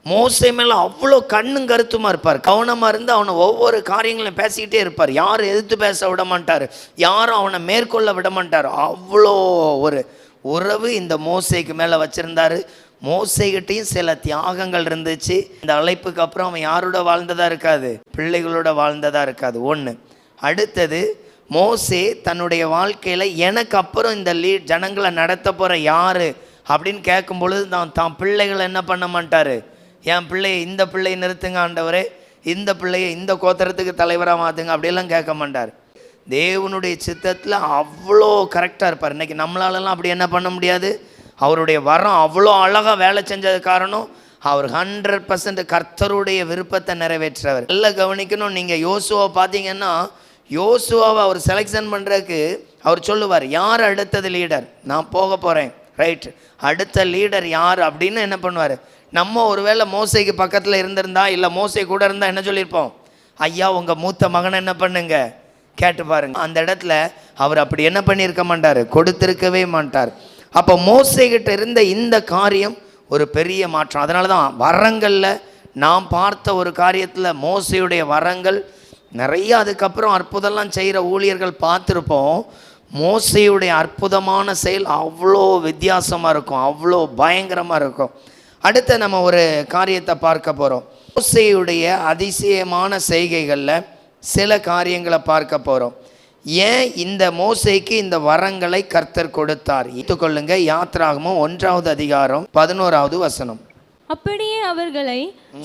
மோசை மேலே அவ்வளோ கண்ணும் கருத்துமாக இருப்பார். கவனமாக இருந்து அவனை ஒவ்வொரு காரியங்களையும் பேசிக்கிட்டே இருப்பார். யாரும் எதிர்த்து பேச விட மாட்டார், யாரும் அவனை மேற்கொள்ள விட மாட்டார். அவ்வளோ ஒரு உறவு இந்த மோசைக்கு மேலே வச்சுருந்தார். மோசைகிட்டையும் சில தியாகங்கள் இருந்துச்சு. இந்த அழைப்புக்கு அப்புறம் அவன் யாரோட வாழ்ந்ததா இருக்காது, பிள்ளைகளோட வாழ்ந்ததா இருக்காது. ஒன்று. அடுத்தது, மோசே தன்னுடைய வாழ்க்கையில் எனக்கு அப்புறம் இந்த ஜனங்களை நடத்த போகிற யார் அப்படின்னு கேட்கும் பொழுது தான் பிள்ளைகளை என்ன பண்ண மாட்டார், என் பிள்ளையை இந்த பிள்ளையை நிறுத்துங்க ஆண்டவரே, இந்த பிள்ளையை இந்த கோத்திரத்துக்கு தலைவராக மாற்றுங்க அப்படியெல்லாம் கேட்க மாட்டார். தேவனுடைய சித்தத்தில் அவ்வளோ கரெக்டாக இருப்பார். இன்றைக்கி நம்மளாலலாம் அப்படி என்ன பண்ண முடியாது. அவருடைய வரம் அவ்வளோ அழகாக வேலை செஞ்சது காரணம் அவர் 100% கர்த்தருடைய விருப்பத்தை நிறைவேற்றவர். நல்லா கவனிக்கணும். நீங்கள் யோசுவை பார்த்தீங்கன்னா யோசுவாவை அவர் செலெக்ஷன் பண்ணுறதுக்கு அவர் சொல்லுவார், யார் அடுத்தது லீடர், நான் போக போகிறேன், ரைட், அடுத்த லீடர் யார் அப்படின்னு என்ன பண்ணுவார். நம்ம ஒருவேளை மோசைக்கு பக்கத்தில் இருந்திருந்தா, இல்லை மோசை கூட இருந்தால் என்ன சொல்லியிருப்போம், ஐயா உங்கள் மூத்த மகனை என்ன பண்ணுங்க கேட்டு பாருங்க. அந்த இடத்துல அவர் அப்படி என்ன பண்ணியிருக்க மாட்டார், கொடுத்திருக்கவே மாட்டார். அப்போ மோசைகிட்ட இருந்த இந்த காரியம் ஒரு பெரிய மாற்றம். அதனால தான் வரங்களில் நாம் பார்த்த ஒரு காரியத்தில் மோசையுடைய வரங்கள் நிறைய, அதுக்கப்புறம் அற்புதம்லாம் செய்கிற ஊழியர்கள் பார்த்துருப்போம். மோசையுடைய அற்புதமான செயல் அவ்வளோ வித்தியாசமாக இருக்கும், அவ்வளோ பயங்கரமாக இருக்கும். அடுத்து நம்ம ஒரு காரியத்தை பார்க்க போகிறோம். மோசையுடைய அதிசயமான செய்கைகளில் சில காரியங்களை பார்க்க போகிறோம். ஏன் இந்த மோசைக்கு இந்த வரங்களை கர்த்தர் கொடுத்தார்? ஏற்றுக்கொள்ளுங்க. யாத்ராகமம் 1வது அதிகாரம் 11வது வசனம். அப்படியே அவர்களை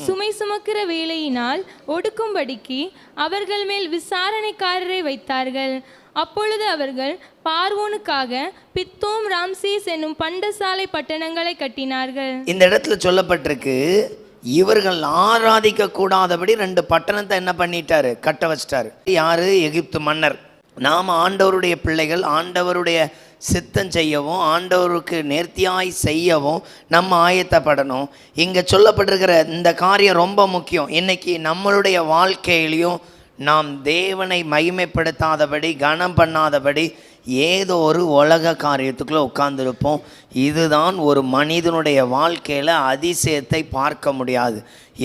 சுமை சுமக்கிற வேலையினால் ஒடுக்கும்படிக்கு அவர்கள் மேல் விசாரணைக்காரரை வைத்தார்கள். அப்பொழுது அவர்கள் பார்வோனுக்காக பித்தோம், ராம்சேஸ் என்னும் பண்டசாலை பட்டணங்களை கட்டினார்கள். இந்த இடத்துல சொல்லப்பட்டிருக்கு, இவர்கள் ஆராதிக்க கூடாதபடி 2 பட்டணத்தை என்ன பண்ணிட்டாரு, கட்ட வச்சிட்டாரு. யாரு? எகிப்து மன்னர். நாம் ஆண்டவருடைய பிள்ளைகள், ஆண்டவருடைய சித்தம் செய்யவும், ஆண்டவருக்கு நேர்த்தியாய் செய்யவும் நம்ம ஆயத்தப்படணும். இங்கே சொல்லப்பட்டிருக்கிற இந்த காரியம் ரொம்ப முக்கியம். இன்னைக்கு நம்மளுடைய வாழ்க்கையிலையும் நாம் தேவனை மகிமைப்படுத்தாதபடி, கனம் பண்ணாதபடி ஏதோ ஒரு உலக காரியத்துக்குள்ளே உட்கார்ந்துருப்போம். இதுதான் ஒரு மனிதனுடைய வாழ்க்கையில் அதிசயத்தை பார்க்க முடியாது.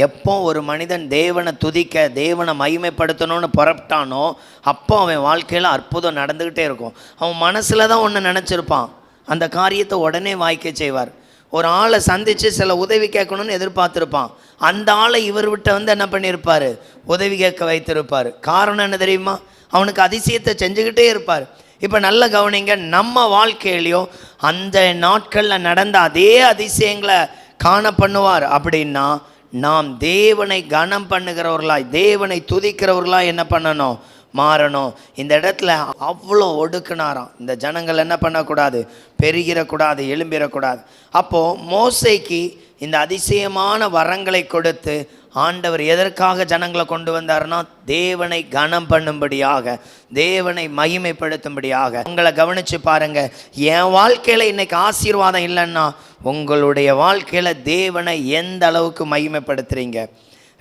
எப்போ ஒரு மனிதன் தேவனை துதிக்க, தேவனை மகிமைப்படுத்தணும்னு புறப்பட்டானோ அப்போ அவன் வாழ்க்கையில் அற்புதம் நடந்துக்கிட்டே இருக்கும். அவன் மனசில் தான் ஒன்று நினச்சிருப்பான், அந்த காரியத்தை உடனே வாய்க்க செய்வார். ஒரு ஆளை சந்தித்து சில உதவி கேட்கணும்னு எதிர்பார்த்துருப்பான், அந்த ஆளை இவர் விட்ட வந்து என்ன பண்ணியிருப்பார், உதவி கேட்க வைத்திருப்பார். காரணம் என்ன தெரியுமா? அவனுக்கு அதிசயத்தை செஞ்சுக்கிட்டே இருப்பார். இப்போ நல்ல கவனிங்க, நம்ம வாழ்க்கையிலையும் அந்த நாட்களில் நடந்த அதே அதிசயங்களை காண பண்ணுவார். அப்படின்னா நாம் தேவனை கனம் பண்ணுகிறவர்களாய், தேவனை துதிக்கிறவர்களாய் என்ன பண்ணணும், மாறணும். இந்த இடத்துல அவ்வளோ ஒடுக்குனாராம். இந்த ஜனங்கள் என்ன பண்ணக்கூடாது, பெருகிடக்கூடாது, எழும்பிடக்கூடாது. அப்போது மோசைக்கு இந்த அதிசயமான வரங்களை கொடுத்து ஆண்டவர் எதற்காக ஜனங்களை கொண்டு வந்தார்னா, தேவனை கனம் பண்ணும்படியாக, தேவனை மகிமைப்படுத்தும்படியாக. உங்களை கவனித்து பாருங்க, என் வாழ்க்கையில் இன்னைக்கு ஆசீர்வாதம் இல்லைன்னா உங்களுடைய வாழ்க்கையில் தேவனை எந்த அளவுக்கு மகிமைப்படுத்துறீங்க.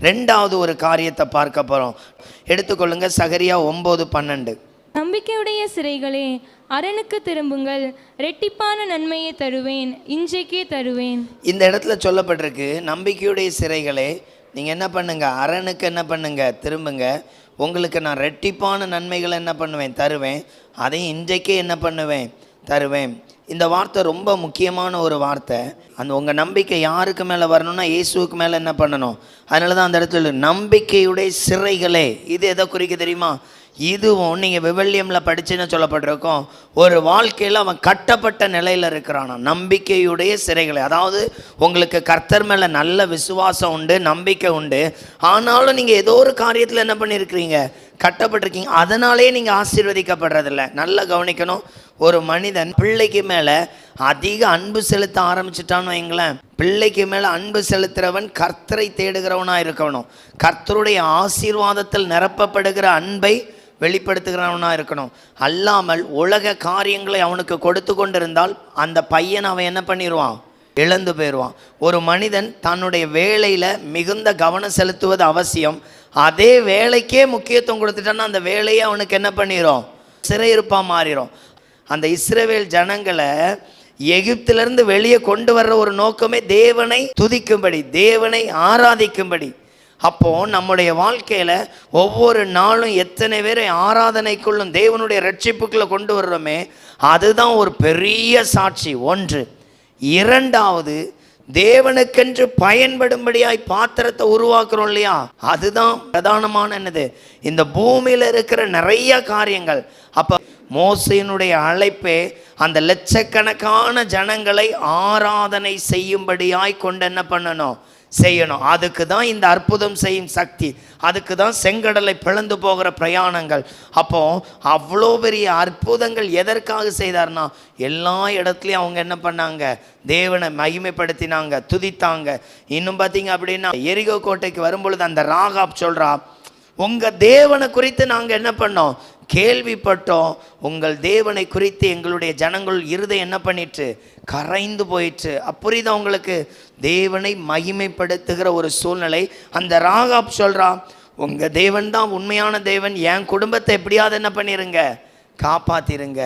2வது ஒரு காரியத்தை பார்க்க போகிறோம். எடுத்துக்கொள்ளுங்க, சகரியா 9:12. நம்பிக்கையுடைய சிறைகளே, அரணுக்கு திரும்புங்கள், ரெட்டிப்பான நன்மையை தருவேன், இன்றைக்கே தருவேன். இந்த இடத்துல சொல்லப்பட்டிருக்கு, நம்பிக்கையுடைய சிறைகளே நீங்கள் என்ன பண்ணுங்க, அரணுக்கு என்ன பண்ணுங்க, திரும்புங்க, உங்களுக்கு நான் ரெட்டிப்பான நன்மைகளை என்ன பண்ணுவேன், தருவேன், அதையும் இன்றைக்கே என்ன பண்ணுவேன், தருவேன். இந்த வார்த்தை ரொம்ப முக்கியமான ஒரு வார்த்தை. அந்த உங்கள் நம்பிக்கை யாருக்கு மேலே வரணும்னா இயேசுவுக்கு மேலே என்ன பண்ணணும். அதனால தான் அந்த இடத்துல நம்பிக்கையுடைய சிறைகளே, இது எதை குறிக்க தெரியுமா? இதுவும் நீங்கள் விவிலியமில் படிச்சுன்னு சொல்லப்பட்டிருக்கோம், ஒரு வாழ்க்கையில் அவன் கட்டப்பட்ட நிலையில் இருக்கிறானா. நம்பிக்கையுடைய சிறைகளை, அதாவது உங்களுக்கு கர்த்தர் மேலே நல்ல விசுவாசம் உண்டு, நம்பிக்கை உண்டு, ஆனாலும் நீங்கள் ஏதோ ஒரு காரியத்தில் என்ன பண்ணியிருக்கிறீங்க, கட்டப்பட்டிருக்கீங்க. அதனாலே நீங்கள் ஆசீர்வதிக்கப்படுறதில்ல. நல்லா கவனிக்கணும். ஒரு மனிதன் பிள்ளைக்கு மேலே அதிக அன்பு செலுத்த ஆரம்பிச்சிட்டான்னு வைங்களேன், பிள்ளைக்கு மேலே அன்பு செலுத்துகிறவன் கர்த்தரை தேடுகிறவனாக இருக்கணும். கர்த்தருடைய ஆசீர்வாதத்தில் நிரப்பப்படுகிற அன்பை வெளிப்படுத்துகிறவனாக இருக்கணும். அல்லாமல் உலக காரியங்களை அவனுக்கு கொடுத்து கொண்டிருந்தால் அந்த பையன் அவன் என்ன பண்ணிடுவான், இழந்து போயிடுவான். ஒரு மனிதன் தன்னுடைய வேலையில் மிகுந்த கவனம் செலுத்துவது அவசியம். அதே வேலைக்கே முக்கியத்துவம் கொடுத்துட்டான்னா அந்த வேலையை அவனுக்கு என்ன பண்ணிடும், சிறையிருப்பாக மாறிடும். அந்த இஸ்ரவேல் ஜனங்களை எகிப்திலிருந்து வெளியே கொண்டு வர்ற ஒரு நோக்கமே தேவனை துதிக்கும்படி, தேவனை ஆராதிக்கும்படி. அப்போது நம்முடைய வாழ்க்கையில் ஒவ்வொரு நாளும் எத்தனை பேரை ஆராதனைக்குள்ளும் தேவனுடைய ரட்சிப்புக்குள்ளே கொண்டு வர்றோமே, அதுதான் ஒரு பெரிய சாட்சி. 1. 2வது, தேவனுக்கென்று பயன்படும்படியாய் பாத்திரத்தை உருவாக்குறோம் இல்லையா, அதுதான் பிரதானமான என்னது, இந்த பூமியில் இருக்கிற நிறைய காரியங்கள். அப்போ மோசையினுடைய அழைப்பே அந்த லட்சக்கணக்கான ஜனங்களை ஆராதனை செய்யும்படியாய் கொண்டு என்ன பண்ணணும், செய்யணும். அதுக்கு தான் இந்த அற்புதம் செய்யும் சக்தி, அதுக்கு தான் செங்கடலை பிளந்து போகிற பிரயாணங்கள். அப்போ அவ்வளோ பெரிய அற்புதங்கள் எதற்காக செய்தார்னா, எல்லா இடத்துலையும் அவங்க என்ன பண்ணாங்க, தேவனை மகிமைப்படுத்தினாங்க, துதித்தாங்க. இன்னும் பார்த்தீங்க அப்படின்னா எரிகோ கோட்டைக்கு வரும்பொழுது அந்த ராகாப் சொல்றா, உங்கள் தேவனை குறித்து நாங்கள் என்ன பண்ணோம், கேள்விப்பட்டோம். உங்கள் தேவனை குறித்து எங்களுடைய ஜனங்கள் இருதயம் என்ன பண்ணிட்டு, கரைந்து போயிற்று. புரியுதா உங்களுக்கு? தேவனை மகிமைப்படுத்துகிற ஒரு சூழ்நிலை. அந்த ராகாப் சொல்றா, உங்கள் தேவன் தான் உண்மையான தேவன், என் குடும்பத்தை எப்படியாவது என்ன பண்ணிருங்க, காப்பாத்திருங்க.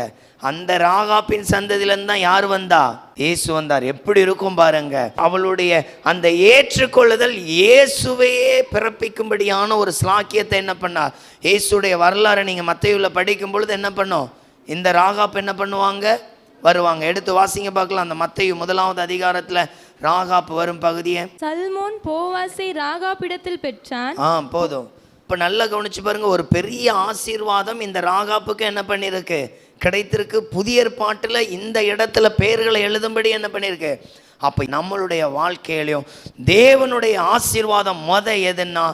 அந்த ராகாப்பின் சந்ததியிலேருந்து தான் யார் வந்தா, இயேசு வந்தார். எப்படி இருக்கும் பாருங்க. அவளுடைய அந்த ஏற்றுக்கொள்ளுதல் இயேசுவையே பிறப்பிக்கும்படியான ஒரு ஸ்லாக்கியத்தை என்ன பண்ணார். இயேசுடைய வரலாறு நீங்கள் மத்தேயுவில் படிக்கும் பொழுது என்ன பண்ணும், இந்த ராகாப் என்ன பண்ணுவாங்க, வருவாங்க. எடுத்து வாசிங்க பார்க்கலாம். அந்த மத்தேயு 1வது அதிகாரத்தில் ராகாப் வரும் பகுதியை. சல்மோன் போவாசை ராகாப்பிடத்தில் பெற்றான். போதும். இப்போ நல்லா கவனிச்சு பாருங்க. ஒரு பெரிய ஆசீர்வாதம் இந்த ராகாப்புக்கு என்ன பண்ணியிருக்கு, கிடைத்திருக்கு. புதிய ஏற்பாட்டில் இந்த இடத்துல பெயர்களை எழுதும்படி என்ன பண்ணியிருக்கு. அப்போ நம்மளுடைய வாழ்க்கையிலையும் தேவனுடைய ஆசீர்வாதம் எதுன்னா,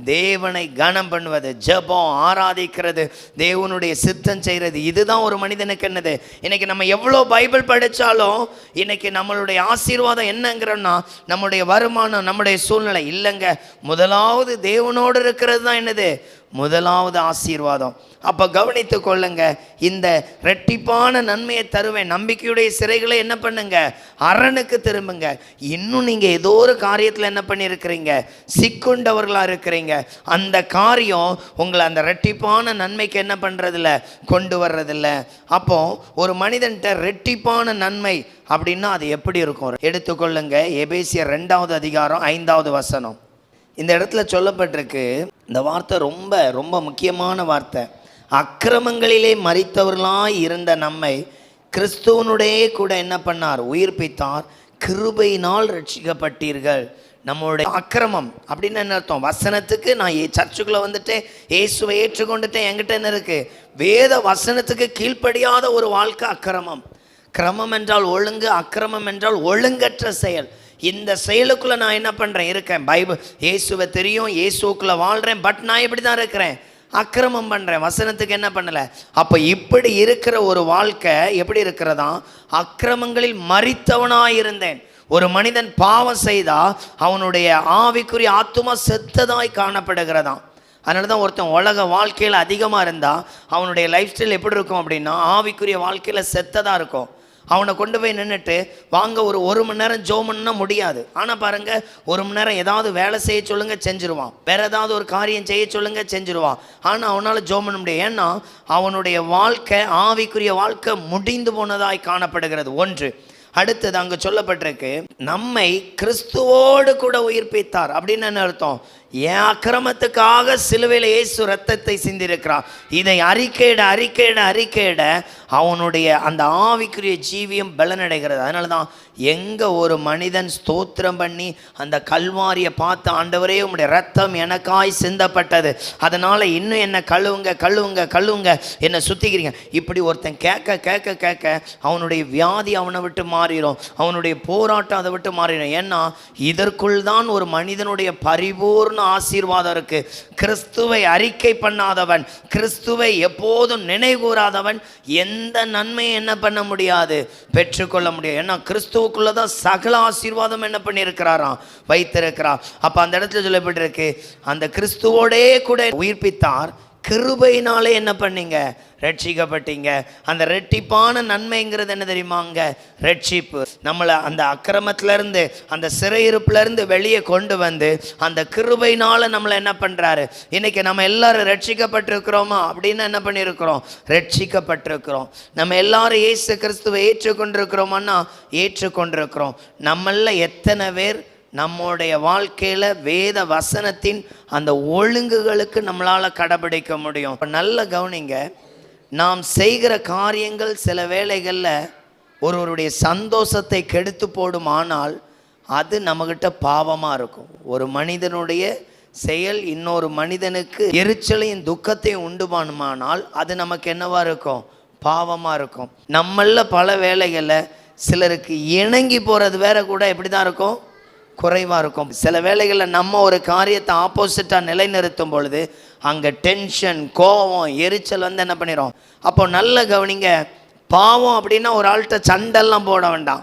தேவனை கனம் பண்ணுவது, ஜெபம், ஆராதிக்கிறது, தேவனுடைய சித்தம் செய்கிறது. இதுதான் ஒரு மனிதனுக்கு என்னது. இன்னைக்கு நம்ம எவ்வளோ பைபிள் படித்தாலும் இன்னைக்கு நம்மளுடைய ஆசீர்வாதம் என்னங்கிறோன்னா, நம்முடைய வருமானம், நம்முடைய சூழ்நிலை இல்லைங்க. முதலாவது தேவனோடு இருக்கிறது தான் என்னது, முதலாவது ஆசீர்வாதம். அப்போ கவனித்து கொள்ளுங்க. இந்த ரெட்டிப்பான நன்மையை தருவேன், நம்பிக்கையுடைய சிறைகளை என்ன பண்ணுங்க, அரணுக்கு திரும்புங்க. இன்னும் நீங்கள் ஏதோ ஒரு காரியத்தில் என்ன பண்ணியிருக்கிறீங்க, சிக்குண்டவர்களாக இருக்கிறீங்க. அந்த காரியம் உங்களை அந்த ரெட்டிப்பான நன்மைக்கு என்ன பண்ணுறதில்ல, கொண்டு வர்றதில்ல. அப்போ ஒரு மனிதன்கிட்ட ரெட்டிப்பான நன்மை அப்படின்னா அது எப்படி இருக்கும், எடுத்துக்கொள்ளுங்க. எபேசியர் 2வது அதிகாரம் 5வது வசனம். இந்த இடத்துல சொல்லப்பட்டிருக்கு. இந்த வார்த்தை ரொம்ப ரொம்ப முக்கியமான வார்த்தை. அக்கிரமங்களிலே மரித்தவர்களாய் இருந்த நம்மை கிறிஸ்துவனுடைய கூட என்ன பண்ணார், உயிர்ப்பித்தார். கிருபையினால் ரட்சிக்கப்பட்டீர்கள். நம்மளுடைய அக்கிரமம் அப்படின்னு என்ன அர்த்தம், வசனத்துக்கு நான் சர்ச்சுக்குள்ளே வந்துட்டேன், இயேசுவை ஏற்றுக்கொண்டுட்டேன், என்கிட்ட என்ன இருக்குது, வேத வசனத்துக்கு கீழ்ப்படியாத ஒரு வாழ்க்கை அக்கிரமம். கிரமம் என்றால் ஒழுங்கு, அக்கிரமம் என்றால் ஒழுங்கற்ற செயல். இந்த செயலுக்குள்ளே நான் என்ன பண்ணுறேன், இருக்கேன். பைபிள் இயேசுவை தெரியும், இயேசுக்குள்ளே வாழ்கிறேன், பட் நான் இப்படி தான் இருக்கிறேன், அக்கிரமம் பண்ணுறேன், வசனத்துக்கு என்ன பண்ணலை. அப்போ இப்படி இருக்கிற ஒரு வாழ்க்கை எப்படி இருக்கிறதா, அக்கிரமங்களில் மரித்தவனாக இருந்தேன். ஒரு மனிதன் பாவம் செய்தா அவனுடைய ஆவிக்குரிய ஆத்துமா செத்ததாய் காணப்படுகிறதாம். அதனால தான் ஒருத்தன் உலக வாழ்க்கையில் அதிகமாக இருந்தால் அவனுடைய லைஃப் ஸ்டைல் எப்படி இருக்கும் அப்படின்னா, ஆவிக்குரிய வாழ்க்கையில் செத்ததாக இருக்கும். அவனை கொண்டு போய் நின்றுட்டு வாங்க ஒரு மணி நேரம் ஜோம் பண்ண முடியாது. ஆனால் பாருங்கள், 1 மணி நேரம் ஏதாவது வேலை செய்ய சொல்லுங்கள், செஞ்சுருவான். வேறு ஏதாவது ஒரு காரியம் செய்ய சொல்லுங்கள், செஞ்சுருவான். ஆனால் அவனால் ஜோம் பண்ண முடியாது. ஏன்னா அவனுடைய வாழ்க்கை, ஆவிக்குரிய வாழ்க்கை முடிந்து போனதாய் காணப்படுகிறது. ஒன்று. அடுத்தது அங்கே சொல்லப்பட்டிருக்கு, நம்மை கிறிஸ்துவோடு கூட உயிர்ப்பித்தார். அப்படின்னு என்ன அர்த்தம், என் அக்கிரமத்துக்காக சிலுவையில் இயேசு ரத்தத்தை சிந்திருக்கிறார். இதை அறிக்கையிட அவனுடைய அந்த ஆவிக்குரிய ஜீவியம் பலனடைகிறது. அதனால தான் எங்கே ஒரு மனிதன் ஸ்தோத்திரம் பண்ணி அந்த கல்வாரியை பார்த்து, ஆண்டவரே உம்முடைய ரத்தம் எனக்காய் சிந்தப்பட்டது, அதனால் இன்னும் என்னை கழுவுங்க என்னை சுத்திக்கிறீங்க, இப்படி ஒருத்தன் கேட்க அவனுடைய வியாதி அவனை விட்டு மாறிடும், அவனுடைய போராட்டம் அதை விட்டு மாறிடும். ஏன்னா இதற்குள் தான் ஒரு மனிதனுடைய பரிபூர்ண ஆசீர்வாதம் இருக்கு. கிறிஸ்துவை அறிக்கை பண்ணாதவன், கிறிஸ்துவை எப்போதும் நினைவுகூராதவன் எந்த நன்மையை என்ன பண்ண முடியாது, பெற்றுக்கொள்ள முடியாது. ஏன்னா கிறிஸ்துவுக்குள்ளதான் சகல ஆசீர்வாதம் என்ன பண்ணியிருக்கிறாராம், வைத்திருக்கிறார். அப்ப அந்த இடத்துல சொல்லப்பட்டிருக்கு, அந்த கிறிஸ்துவோடே கூட உயிர்ப்பித்தார், கிருபையினாலே என்ன பண்ணீங்க, ரட்சிக்கப்பட்டீங்க. அந்த ரெட்டிப்பான நன்மைங்கிறது என்ன தெரியுமாங்க, ரட்சிப்பு. நம்மளை அந்த அக்கிரமத்திலேருந்து, அந்த சிறையிருப்புலேருந்து வெளியே கொண்டு வந்து அந்த கிருபையினால் நம்மளை என்ன பண்ணுறாரு. இன்றைக்கி நம்ம எல்லாரும் ரட்சிக்கப்பட்டிருக்கிறோமா அப்படின்னு என்ன பண்ணியிருக்கிறோம், ரட்சிக்கப்பட்டிருக்கிறோம். நம்ம எல்லாரும் இயேசு கிறிஸ்துவை ஏற்றுக்கொண்டிருக்கிறோமான்னா ஏற்றுக்கொண்டிருக்கிறோம். நம்மள எத்தனை பேர் நம்முடைய வாழ்க்கையில் வேத வசனத்தின் அந்த ஒழுங்குகளுக்கு நம்மளால் கடைபிடிக்க முடியும். இப்போ நல்ல கவனிங்க, நாம் செய்கிற காரியங்கள் சில வேளைகளில் ஒருவருடைய சந்தோஷத்தை கெடுத்து போடுமானால் அது நம்மகிட்ட பாவமாக இருக்கும். ஒரு மனிதனுடைய செயல் இன்னொரு மனிதனுக்கு எரிச்சலையும் துக்கத்தையும் உண்டு பண்ணுமானால் அது நமக்கு என்னவா இருக்கும், பாவமாக இருக்கும். நம்மள பல வேளைகளில் சிலருக்கு இணங்கி போகிறது வேற கூட எப்படி தான் இருக்கும், குறைவாக இருக்கும். சில வேளைகளில் நம்ம ஒரு காரியத்தை ஆப்போசிட்டாக நிலைநிறுத்தும் பொழுது அங்கே டென்ஷன், கோபம், எரிச்சல் வந்து என்ன பண்ணிடும். அப்போ நல்ல கவனிங்க, பாவம் அப்படின்னா ஒரு ஆள்கிட்ட சண்டெல்லாம் போட வேண்டாம்.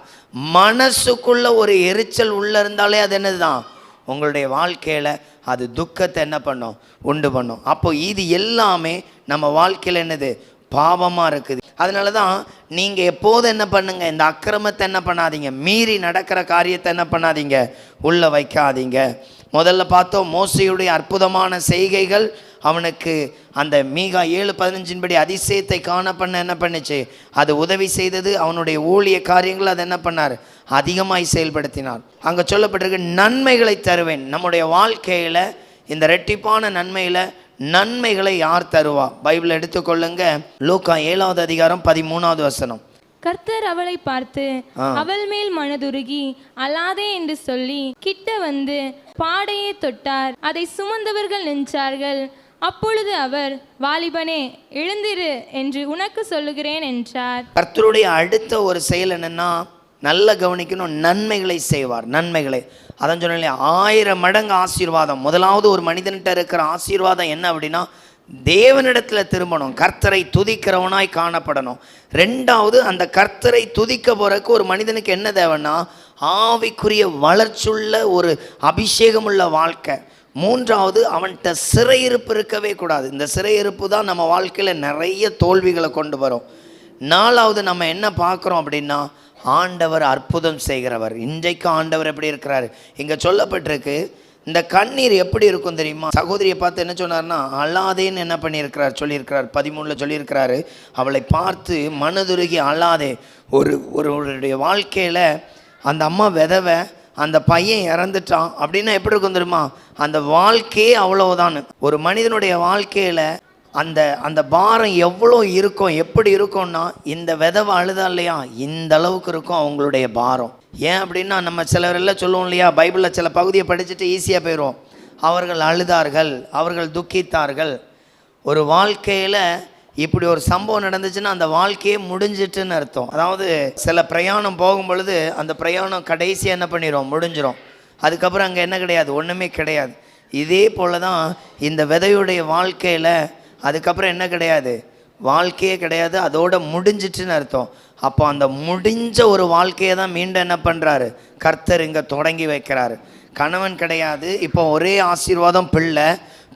மனசுக்குள்ள ஒரு எரிச்சல் உள்ள இருந்தாலே அது என்னதுதான், உங்களுடைய வாழ்க்கையில் அது துக்கத்தை என்ன பண்ணும், உண்டு பண்ணும். அப்போ இது எல்லாமே நம்ம வாழ்க்கையில் என்னது, பாவமாக இருக்குது. அதனால தான் நீங்கள் எப்போதும் என்ன பண்ணுங்க, இந்த அக்கிரமத்தை என்ன பண்ணாதீங்க, மீறி நடக்கிற காரியத்தை என்ன பண்ணாதீங்க, உள்ளே வைக்காதீங்க. முதல்ல பார்த்தோம், மோசேயுடைய அற்புதமான செய்கைகள் அவனுக்கு அந்த மீகா 7:15 அதிசயத்தை காண பண்ண என்ன பண்ணுச்சு, அது உதவி செய்தது. அவனுடைய ஊழிய காரியங்கள் அதை என்ன பண்ணார், அதிகமாய் செயல்படுத்தினார். அங்கே சொல்லப்பட்டிருக்கு, நன்மைகளை தருவேன். நம்முடைய வாழ்க்கையில் இந்த ரெட்டிப்பான நன்மைகளை யார் தருவா? பைபிள் எடுத்துக்கொள்ளுங்க, லூக்கா 7:13 கர்த்தர் அவளை பார்த்து அவள் மேல் மனதுருகி அழாதே என்று சொல்லி கிட்ட வந்து பாடையை தொட்டார். அதை சுமந்தவர்கள் நின்றார்கள். அப்பொழுது அவர், வாலிபனே எழுந்திரு என்று உனக்கு சொல்லுகிறேன் என்றார். கர்த்தருடைய அடுத்த ஒரு செயல் என்னன்னா, நல்ல கவனிக்கணும், நன்மைகளை செய்வார். நன்மைகளை, அதான் சொன்னேன், 1000 மடங்கு ஆசீர்வாதம். முதலாவது ஒரு மனிதன்கிட்ட இருக்கிற ஆசீர்வாதம் என்ன அப்படின்னா, தேவனிடத்தில் திரும்பணும், கர்த்தரை துதிக்கிறவனாய் காணப்படணும். ரெண்டாவது, அந்த கர்த்தரை துதிக்க போறதுக்கு ஒரு மனிதனுக்கு என்ன தேவைன்னா, ஆவிக்குரிய வளர்ச்சியுள்ள ஒரு அபிஷேகமுள்ள வாழ்க்கை. மூன்றாவது, அவன்கிட்ட சிறையிருப்பு இருக்கவே கூடாது. இந்த சிறையிருப்பு தான் நம்ம வாழ்க்கையில் நிறைய தோல்விகளை கொண்டு வரும். நாலாவது, நம்ம என்ன பார்க்குறோம் அப்படின்னா, ஆண்டவர் அற்புதம் செய்கிறவர். இன்றைக்கு ஆண்டவர் எப்படி இருக்கிறாரு, இங்கே சொல்லப்பட்டிருக்கு. இந்த கண்ணீர் எப்படி இருக்கும் தெரியுமா? சகோதரியை பார்த்து என்ன சொன்னார்னா, அழாதேன்னு என்ன பண்ணியிருக்கிறார், சொல்லியிருக்கிறார். 13 சொல்லியிருக்கிறாரு, அவளை பார்த்து மனதுருகி அழாதே. ஒருவருடைய வாழ்க்கையில் அந்த அம்மா விதவை, அந்த பையன் இறந்துட்டான் அப்படின்னா எப்படி இருக்கும் தெரியுமா? அந்த வாழ்க்கையே அவ்வளவுதான். ஒரு மனிதனுடைய வாழ்க்கையில் அந்த பாரம் எவ்வளோ இருக்கும், எப்படி இருக்கும்னா, இந்த விதவை அழுதா இல்லையா, இந்த அளவுக்கு இருக்கும் அவங்களுடைய பாரம். ஏன் அப்படின்னா, நம்ம சிலரெல்லாம் சொல்லுவோம் இல்லையா, பைபிளில் சில பகுதியை படிச்சுட்டு ஈஸியாக போயிடுவோம். அவர்கள் அழுதார்கள், அவர்கள் துக்கித்தார்கள். ஒரு வாழ்க்கையில் இப்படி ஒரு சம்பவம் நடந்துச்சுன்னா அந்த வாழ்க்கையே முடிஞ்சிட்டுன்னு அர்த்தம். அதாவது சில பிரயாணம் போகும் பொழுது அந்த பிரயாணம் கடைசியாக என்ன பண்ணிடும், முடிஞ்சிடும். அதுக்கப்புறம் அங்கே என்ன கிடையாது, ஒன்றுமே கிடையாது. இதே போல தான் இந்த விதையுடைய வாழ்க்கையில் அதுக்கப்புறம் என்ன கிடையாது, வாழ்க்கையே கிடையாது, அதோட முடிஞ்சிட்டுன்னு அர்த்தம். அப்போ அந்த முடிஞ்ச ஒரு வாழ்க்கையை தான் மீண்டும் என்ன பண்ணுறாரு, கர்த்தர் இங்கே தொடங்கி வைக்கிறாரு. கணவன் கிடையாது, இப்போ ஒரே ஆசீர்வாதம்,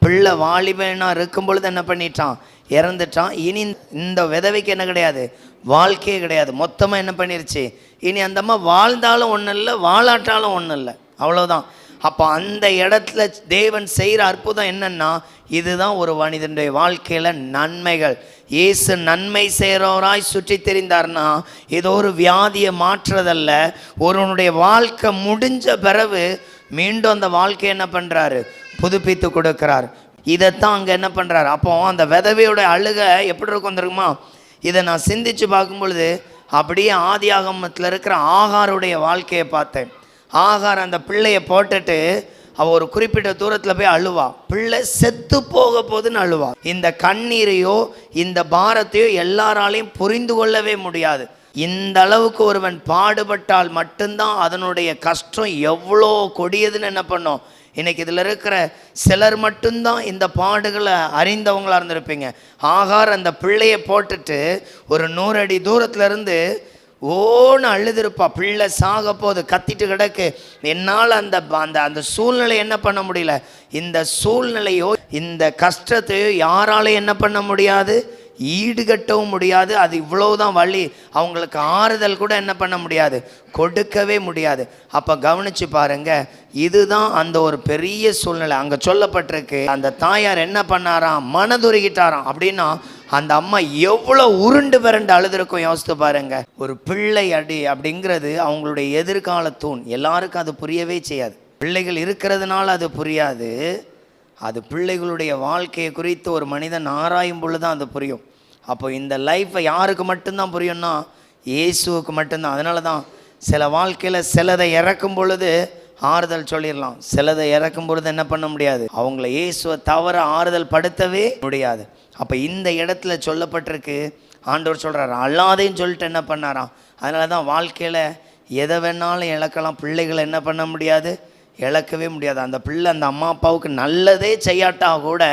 பிள்ளை வாலிபனாக இருக்கும் பொழுது என்ன பண்ணிட்டான், இறந்துட்டான். இனி இந்த விதவைக்கு என்ன கிடையாது, வாழ்க்கையே கிடையாது, மொத்தமாக என்ன பண்ணிருச்சு. இனி அந்த அம்மா வாழ்ந்தாலும் ஒன்றும் இல்லை, வாழாட்டாலும் ஒன்றும் இல்லை, அவ்வளோதான். அப்போ அந்த இடத்துல தேவன் செய்கிற அற்புதம் என்னன்னா, இதுதான் ஒரு மனிதனுடைய வாழ்க்கையில் நன்மைகள். இயேசு நன்மை செய்கிறவராய் சுற்றி தெரிந்தார்னா, ஏதோ ஒரு வியாதியை மாற்றுறதல்ல, ஒருவனுடைய வாழ்க்கை முடிஞ்ச பிறகு மீண்டும் அந்த வாழ்க்கையை என்ன பண்ணுறாரு, புதுப்பித்து கொடுக்கிறார். இதைத்தான் அங்கே என்ன பண்ணுறாரு. அப்போ அந்த விதவையோட அழுகை எப்படி இருக்கும் தெரியுமா? இதை நான் சிந்திச்சு பார்க்கும் பொழுது அப்படியே ஆதியாகமத்தில் இருக்கிற ஆகாருடைய வாழ்க்கையை பார்த்தேன். ஆகார் அந்த பிள்ளையை போட்டுட்டு அவள் ஒரு குறிப்பிட்ட தூரத்தில் போய் அழுவா, பிள்ளை செத்து போக போகுதுன்னு அழுவா. இந்த கண்ணீரையோ இந்த பாரத்தையோ எல்லாராலையும் புரிந்து கொள்ளவே முடியாது. இந்த அளவுக்கு ஒருவன் பாடுபட்டால் மட்டும்தான் அதனுடைய கஷ்டம் எவ்வளோ கொடியதுன்னு என்ன பண்ணோம். இன்னைக்கு இதில் இருக்கிற சிலர் மட்டும்தான் இந்த பாடுகளை அறிந்தவங்களாக இருந்திருப்பீங்க. ஆகார் அந்த பிள்ளையை போட்டுட்டு ஒரு 100 அடி தூரத்துலேருந்து ஓன்னு அழுதுருப்பா, பிள்ளை சாக போது, கத்திட்டு கிடக்கு. என்னால் அந்த அந்த அந்த சூழ்நிலை என்ன பண்ண முடியல. இந்த சூழ்நிலையோ இந்த கஷ்டத்தையோ யாராலையும் என்ன பண்ண முடியாது, ஈடுகட்டவும் முடியாது. அது இவ்வளவுதான் வழி. அவங்களுக்கு ஆறுதல் கூட என்ன பண்ண முடியாது, கொடுக்கவே முடியாது. அப்போ கவனிச்சு பாருங்க, இதுதான் அந்த ஒரு பெரிய சூழ்நிலை. அங்கே சொல்லப்பட்டிருக்கு, அந்த தாயார் என்ன பண்ணாராம், மனதுருகிட்டாராம். அப்படின்னா அந்த அம்மா எவ்வளோ உருண்டு பிறண்டு அழுதுருக்கும் யோசித்து பாருங்க. ஒரு பிள்ளை அடி அப்படிங்கிறது அவங்களுடைய எதிர்கால தூண். எல்லாருக்கும் அது புரியவே செய்யாது. பிள்ளைகள் இருக்கிறதுனால அது புரியாது. அது பிள்ளைகளுடைய வாழ்க்கையை குறித்து ஒரு மனிதன் ஆராயும் பொழுது தான் அது புரியும். அப்போ இந்த லைஃப்பை யாருக்கு மட்டும்தான் புரியும்னா, இயேசுவுக்கு மட்டும்தான். அதனால தான் சில வாழ்க்கையில் சிலதை இறக்கும் பொழுது ஆறுதல் சொல்லிடலாம், சிலதை இறக்கும் பொழுது என்ன பண்ண முடியாது, அவங்கள இயேசுவை தவிர ஆறுதல் படுத்தவே முடியாது. அப்போ இந்த இடத்துல சொல்லப்பட்டிருக்கு, ஆண்டவர் சொல்கிறார் அல்லாதேன்னு சொல்லிட்டு என்ன பண்ணாராம். அதனால தான் வாழ்க்கையில் எதை வேணாலும் இழக்கலாம், பிள்ளைகளை என்ன பண்ண முடியாது, இழக்கவே முடியாது. அந்த பிள்ளை அந்த அம்மா அப்பாவுக்கு நல்லதே செய்யாட்டா கூட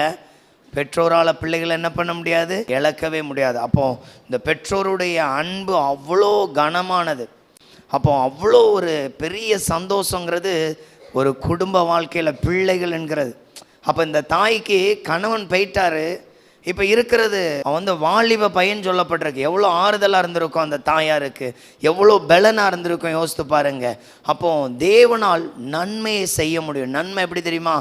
பெற்றோரால் பிள்ளைகளை என்ன பண்ண முடியாது, இழக்கவே முடியாது. அப்போது இந்த பெற்றோருடைய அன்பு அவ்வளோ கனமானது. அப்போ அவ்வளோ ஒரு பெரிய சந்தோஷங்கிறது ஒரு குடும்ப வாழ்க்கையில் பிள்ளைகள் என்கிறது. அப்போ இந்த தாய்க்கு கணவன் போயிட்டாரு, இப்போ இருக்கிறது அவன் வாலிப பையன் சொல்லப்பட்டிருக்கு. எவ்வளோ ஆறுதலாக இருந்திருக்கும் அந்த தாயாருக்கு, எவ்வளோ பலனாக இருந்திருக்கும் யோசித்து பாருங்க. அப்போ தேவனால் நன்மையை செய்ய முடியும். நன்மை எப்படி தெரியுமா?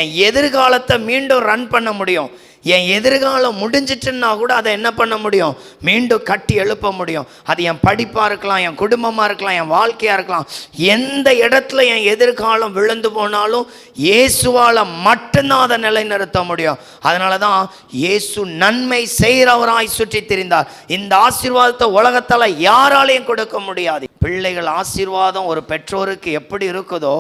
என் எதிர்காலத்தை மீண்டும் ரன் பண்ண முடியும். என் எதிர்காலம் முடிஞ்சிட்டுன்னா கூட அதை என்ன பண்ண முடியும்? மீண்டும் கட்டி எழுப்ப முடியும். அது என் படிப்பாக இருக்கலாம், என் குடும்பமாக இருக்கலாம், என் வாழ்க்கையாக இருக்கலாம். எந்த இடத்துல என் எதிர்காலம் விழுந்து போனாலும் இயேசுவால் மட்டும்தான் அதை நிலைநிறுத்த முடியும். அதனால தான் இயேசு நன்மை செய்கிறவராய் சுற்றி திரிந்தார். இந்த ஆசீர்வாதத்தை உலகத்தால் யாராலையும் கொடுக்க முடியாது. பிள்ளைகள் ஆசீர்வாதம் ஒரு பெற்றோருக்கு எப்படி இருக்குதோ,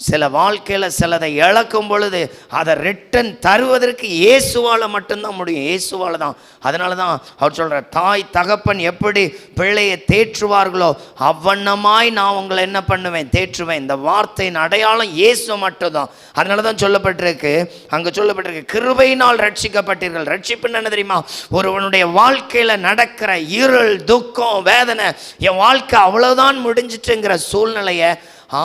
சில வாழ்க்கையில் சிலதை இழக்கும் பொழுது அதை ரிட்டன் தருவதற்கு இயேசுவால் மட்டும்தான் முடியும். இயேசுவால் தான். அதனால தான் அவர் சொல்கிறார், தாய் தகப்பன் எப்படி பிள்ளையை தேற்றுவார்களோ அவ்வண்ணமாய் நான் உங்களை என்ன பண்ணுவேன்? தேற்றுவேன். இந்த வார்த்தையின் அடையாளம் இயேசு மட்டும்தான். அதனால தான் சொல்லப்பட்டிருக்கு, அங்கே சொல்லப்பட்டிருக்கு, கிருபையினால் ரட்சிக்கப்பட்டீர்கள். ரட்சிப்புன்னு என்ன தெரியுமா? ஒருவனுடைய வாழ்க்கையில் நடக்கிற இருள், துக்கம், வேதனை, என் வாழ்க்கை அவ்வளோதான் முடிஞ்சிட்டுங்கிற சூழ்நிலையை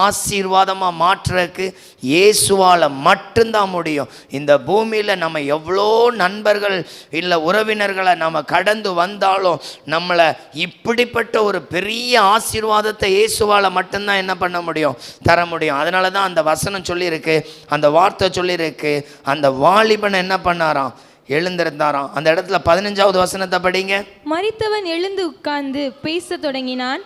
ஆசீர்வாதமாக மாற்றுறதுக்கு இயேசுவால் மட்டும்தான் முடியும். இந்த பூமியில் நம்ம எவ்வளோ நண்பர்கள் இல்லை உறவினர்களை நம்ம கடந்து வந்தாலும் நம்மளை இப்படிப்பட்ட ஒரு பெரிய ஆசீர்வாதத்தை இயேசுவால் மட்டும்தான் என்ன பண்ண முடியும்? தர முடியும். அதனால தான் அந்த வசனம் சொல்லியிருக்கு, அந்த வார்த்தை சொல்லியிருக்கு, அந்த வாலிபன் என்ன பண்ணாராம்? எழுந்திருந்தாராம். அந்த இடத்துல 15வது வசனத்தை படிங்க. மரித்தவன் எழுந்து உட்கார்ந்து பேச தொடங்கினான்.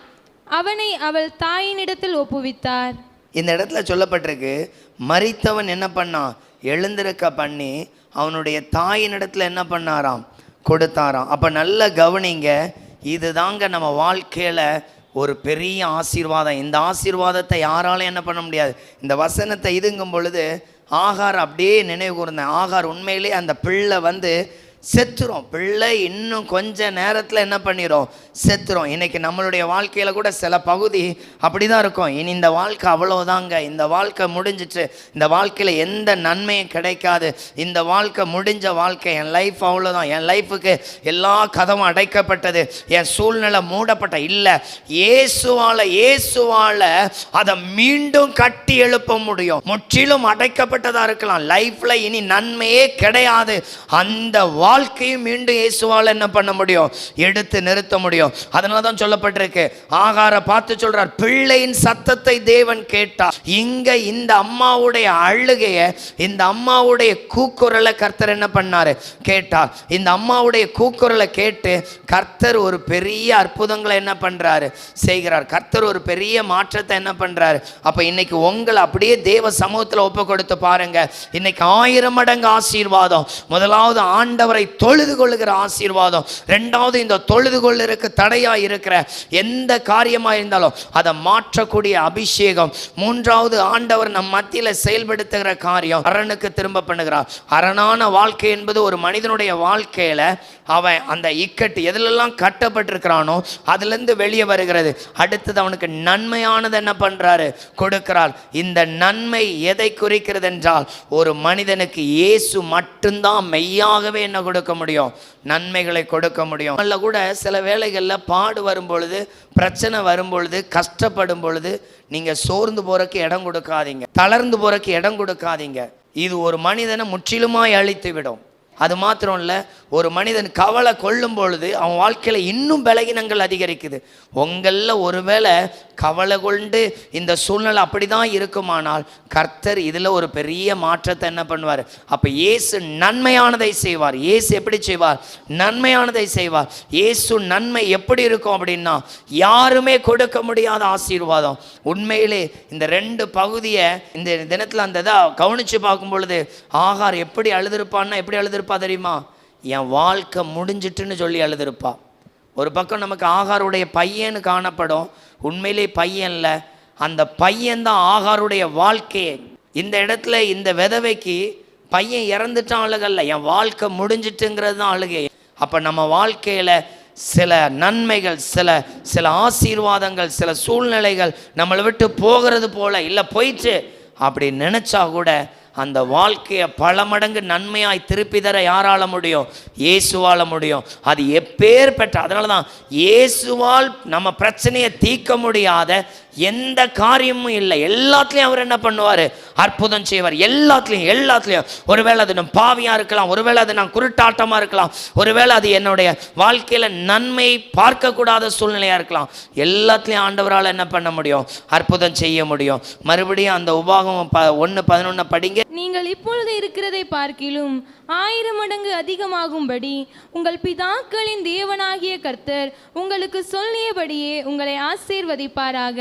அவனை அவள் தாயினிடத்தில் ஒப்புவித்தார். இந்த இடத்துல சொல்லப்பட்டிருக்கு, மரித்தவன் என்ன பண்ணான்? எழுந்திருக்க பண்ணி அவனுடைய தாயினிடத்தில் என்ன பண்ணாராம்? கொடுத்தாராம். அப்போ நல்ல கவனிங்க, இதுதாங்க நம்ம வாழ்க்கையில் ஒரு பெரிய ஆசீர்வாதம். இந்த ஆசீர்வாதத்தை யாராலும் என்ன பண்ண முடியாது. இந்த வசனத்தை இதுங்கும் பொழுது ஆகார் அப்படியே நினைவு கூர்ந்தேன். ஆகார் உண்மையிலே அந்த பிள்ளை செத்துரும். பிள்ளை இன்னும் கொஞ்ச நேரத்தில் என்ன பண்ணிடும்? செத்துரும். இன்றைக்கி நம்மளுடைய வாழ்க்கையில் கூட சில பகுதி அப்படி தான் இருக்கும். இனி இந்த வாழ்க்கை அவ்வளோதாங்க, இந்த வாழ்க்கை முடிஞ்சிட்டு, இந்த வாழ்க்கையில் எந்த நன்மையும் கிடைக்காது, இந்த வாழ்க்கை முடிஞ்ச வாழ்க்கை, என் லைஃப் அவ்வளோதான், என் லைஃபுக்கு எல்லா கதவும் அடைக்கப்பட்டது, என் சூழ்நிலை மூடப்பட்ட. இல்லை, இயேசுவால் அதை மீண்டும் கட்டி எழுப்ப முடியும். முற்றிலும் அடைக்கப்பட்டதாக இருக்கலாம், லைஃப்பில் இனி நன்மையே கிடையாது, அந்த வாழ்க்கையும் மீண்டும் இயேசுவால் என்ன பண்ண முடியும்? எடுத்து நிறுத்த முடியும். அதனால தான் சொல்லப்பட்டிருக்கு, ஆகாரை பார்த்து சொல்றார், பிள்ளையின் சத்தத்தை தேவன் கேட்டார். இங்க இந்த அம்மாவுடைய அழுகைய, இந்த அம்மாவுடைய கூக்குரலை கர்த்தர் என்ன பண்ணாரு? கேட்டார். இந்த அம்மாவுடைய கூக்குரலை கேட்டு கர்த்தர் ஒரு பெரிய அற்புதங்களை என்ன பண்றாரு? செய்கிறார். கர்த்தர் ஒரு பெரிய மாற்றத்தை என்ன பண்றாரு? அப்ப இன்னைக்கு உங்களை அப்படியே தேவ சமூகத்தில் ஒப்பு கொடுத்து பாருங்க. இன்னைக்கு 1000 மடங்கு ஆசீர்வாதம். முதலாவது ஆண்டவரை தொழுது கொள்ளுகிற ஆசீர்வாதம். இரண்டாவது இந்த தொழுது கொள்ளுறதுக்கு தடையா இருக்கிற எந்த காரியமா இருந்தாலும் அதை மாற்றக்கூடிய அபிஷேகம். மூன்றாவது ஆண்டவர் நம் மத்தியில் செயல்படுத்துகிற காரியம் அரணுக்கு திரும்ப பண்ணுகிறார். அரணான வாழ்க்கை என்பது ஒரு மனிதனுடைய வாழ்க்கையில அவன் அந்த இக்கட்டு எதிலெல்லாம் கட்டப்பட்டிருக்கிறானோ அதிலிருந்து வெளியே வருகிறது. அடுத்தது அவனுக்கு நன்மையானது என்ன பண்றாரு? கொடுக்கிறார். இந்த நன்மை எதை குறிக்கிறது என்றால், ஒரு மனிதனுக்கு இயேசு மட்டும்தான் மெய்யாகவே என்ன கொடுக்க முடியும்? நன்மைகளை கொடுக்க முடியும். அல்ல கூட சில வேளைகளில் பாடு வரும் பொழுது, பிரச்சனை வரும் பொழுது, கஷ்டப்படும் பொழுது நீங்கள் சோர்ந்து போறதுக்கு இடம் கொடுக்காதீங்க, தளர்ந்து போறதுக்கு இடம் கொடுக்காதீங்க. இது ஒரு மனிதனை முற்றிலுமாய் அழித்து விடும். அது மாத்திரம் இல்லை, ஒரு மனிதன் கவலை கொள்ளும் பொழுது அவன் வாழ்க்கையில் இன்னும் பலகீனங்கள் அதிகரிக்குது. உங்களில் ஒருவேளை கவலை கொண்டு இந்த சூழ்நிலை அப்படி தான் இருக்குமானால் கர்த்தர் இதில் ஒரு பெரிய மாற்றத்தை என்ன பண்ணுவார்? அப்போ இயேசு நன்மையானதை செய்வார். இயேசு எப்படி செய்வார்? நன்மையானதை செய்வார். இயேசு நன்மை எப்படி இருக்கும் அப்படின்னா, யாருமே கொடுக்க முடியாத ஆசீர்வாதம். உண்மையிலே இந்த 2 பகுதியை இந்த தினத்தில் அந்த இதை கவனித்து பார்க்கும் பொழுது ஆகார் எப்படி அழுதுருப்பான்னா, எப்படி அழுதுருப்பா தெரியுமா? என் வாழ்க்கை முடிஞ்சிட்டுன்னு சொல்லி அழுதுருப்பா. ஒரு பக்கம் நமக்கு ஆகாருடைய பையன்னு காணப்படும், உண்மையிலே பையன்ல, அந்த பையன்தான் ஆகாருடைய வாழ்க்கையே. இந்த இடத்துல இந்த விதவைக்கு பையன் இறந்துட்டான் அழுகல்ல, என் வாழ்க்கை முடிஞ்சிட்டுங்கிறது தான் அழுகை. அப்போ நம்ம வாழ்க்கையில் சில நன்மைகள், சில ஆசீர்வாதங்கள், சில சூழ்நிலைகள் நம்மளை விட்டு போகிறது போல இல்லை, போயிட்டு அப்படி நினச்சா கூட அந்த வாழ்க்கையை பல மடங்கு நன்மையாய் திருப்பி தர யாரால முடியும்? இயேசுவால முடியும். அது எப்பேர் பெற்ற. அதனால தான் இயேசுவால் நம்ம பிரச்சனையை தீர்க்க முடியாத எந்த காரியமும் இல்லை. எல்லாத்துலேயும் அவர் என்ன பண்ணுவார்? அற்புதம் செய்வார். எல்லாத்துலேயும். ஒருவேளை அது நான் பாவியாக இருக்கலாம், ஒருவேளை அது நான் குருட்டாட்டமாக இருக்கலாம், ஒருவேளை அது என்னுடைய வாழ்க்கையில் நன்மை பார்க்கக்கூடாத சூழ்நிலையாக இருக்கலாம். எல்லாத்துலேயும் ஆண்டவரால் என்ன பண்ண முடியும்? அற்புதம் செய்ய முடியும். மறுபடியும் அந்த உபாகமம் 1:11 படிங்க. நீங்கள் இப்பொழுது இருக்கிறதை பார்க்கிலும் 1000 மடங்கு அதிகமாகும்படி உங்கள் பிதாக்களின் தேவனாகிய கர்த்தர் உங்களுக்கு சொல்லியபடியே உங்களை ஆசீர்வதிப்பாராக.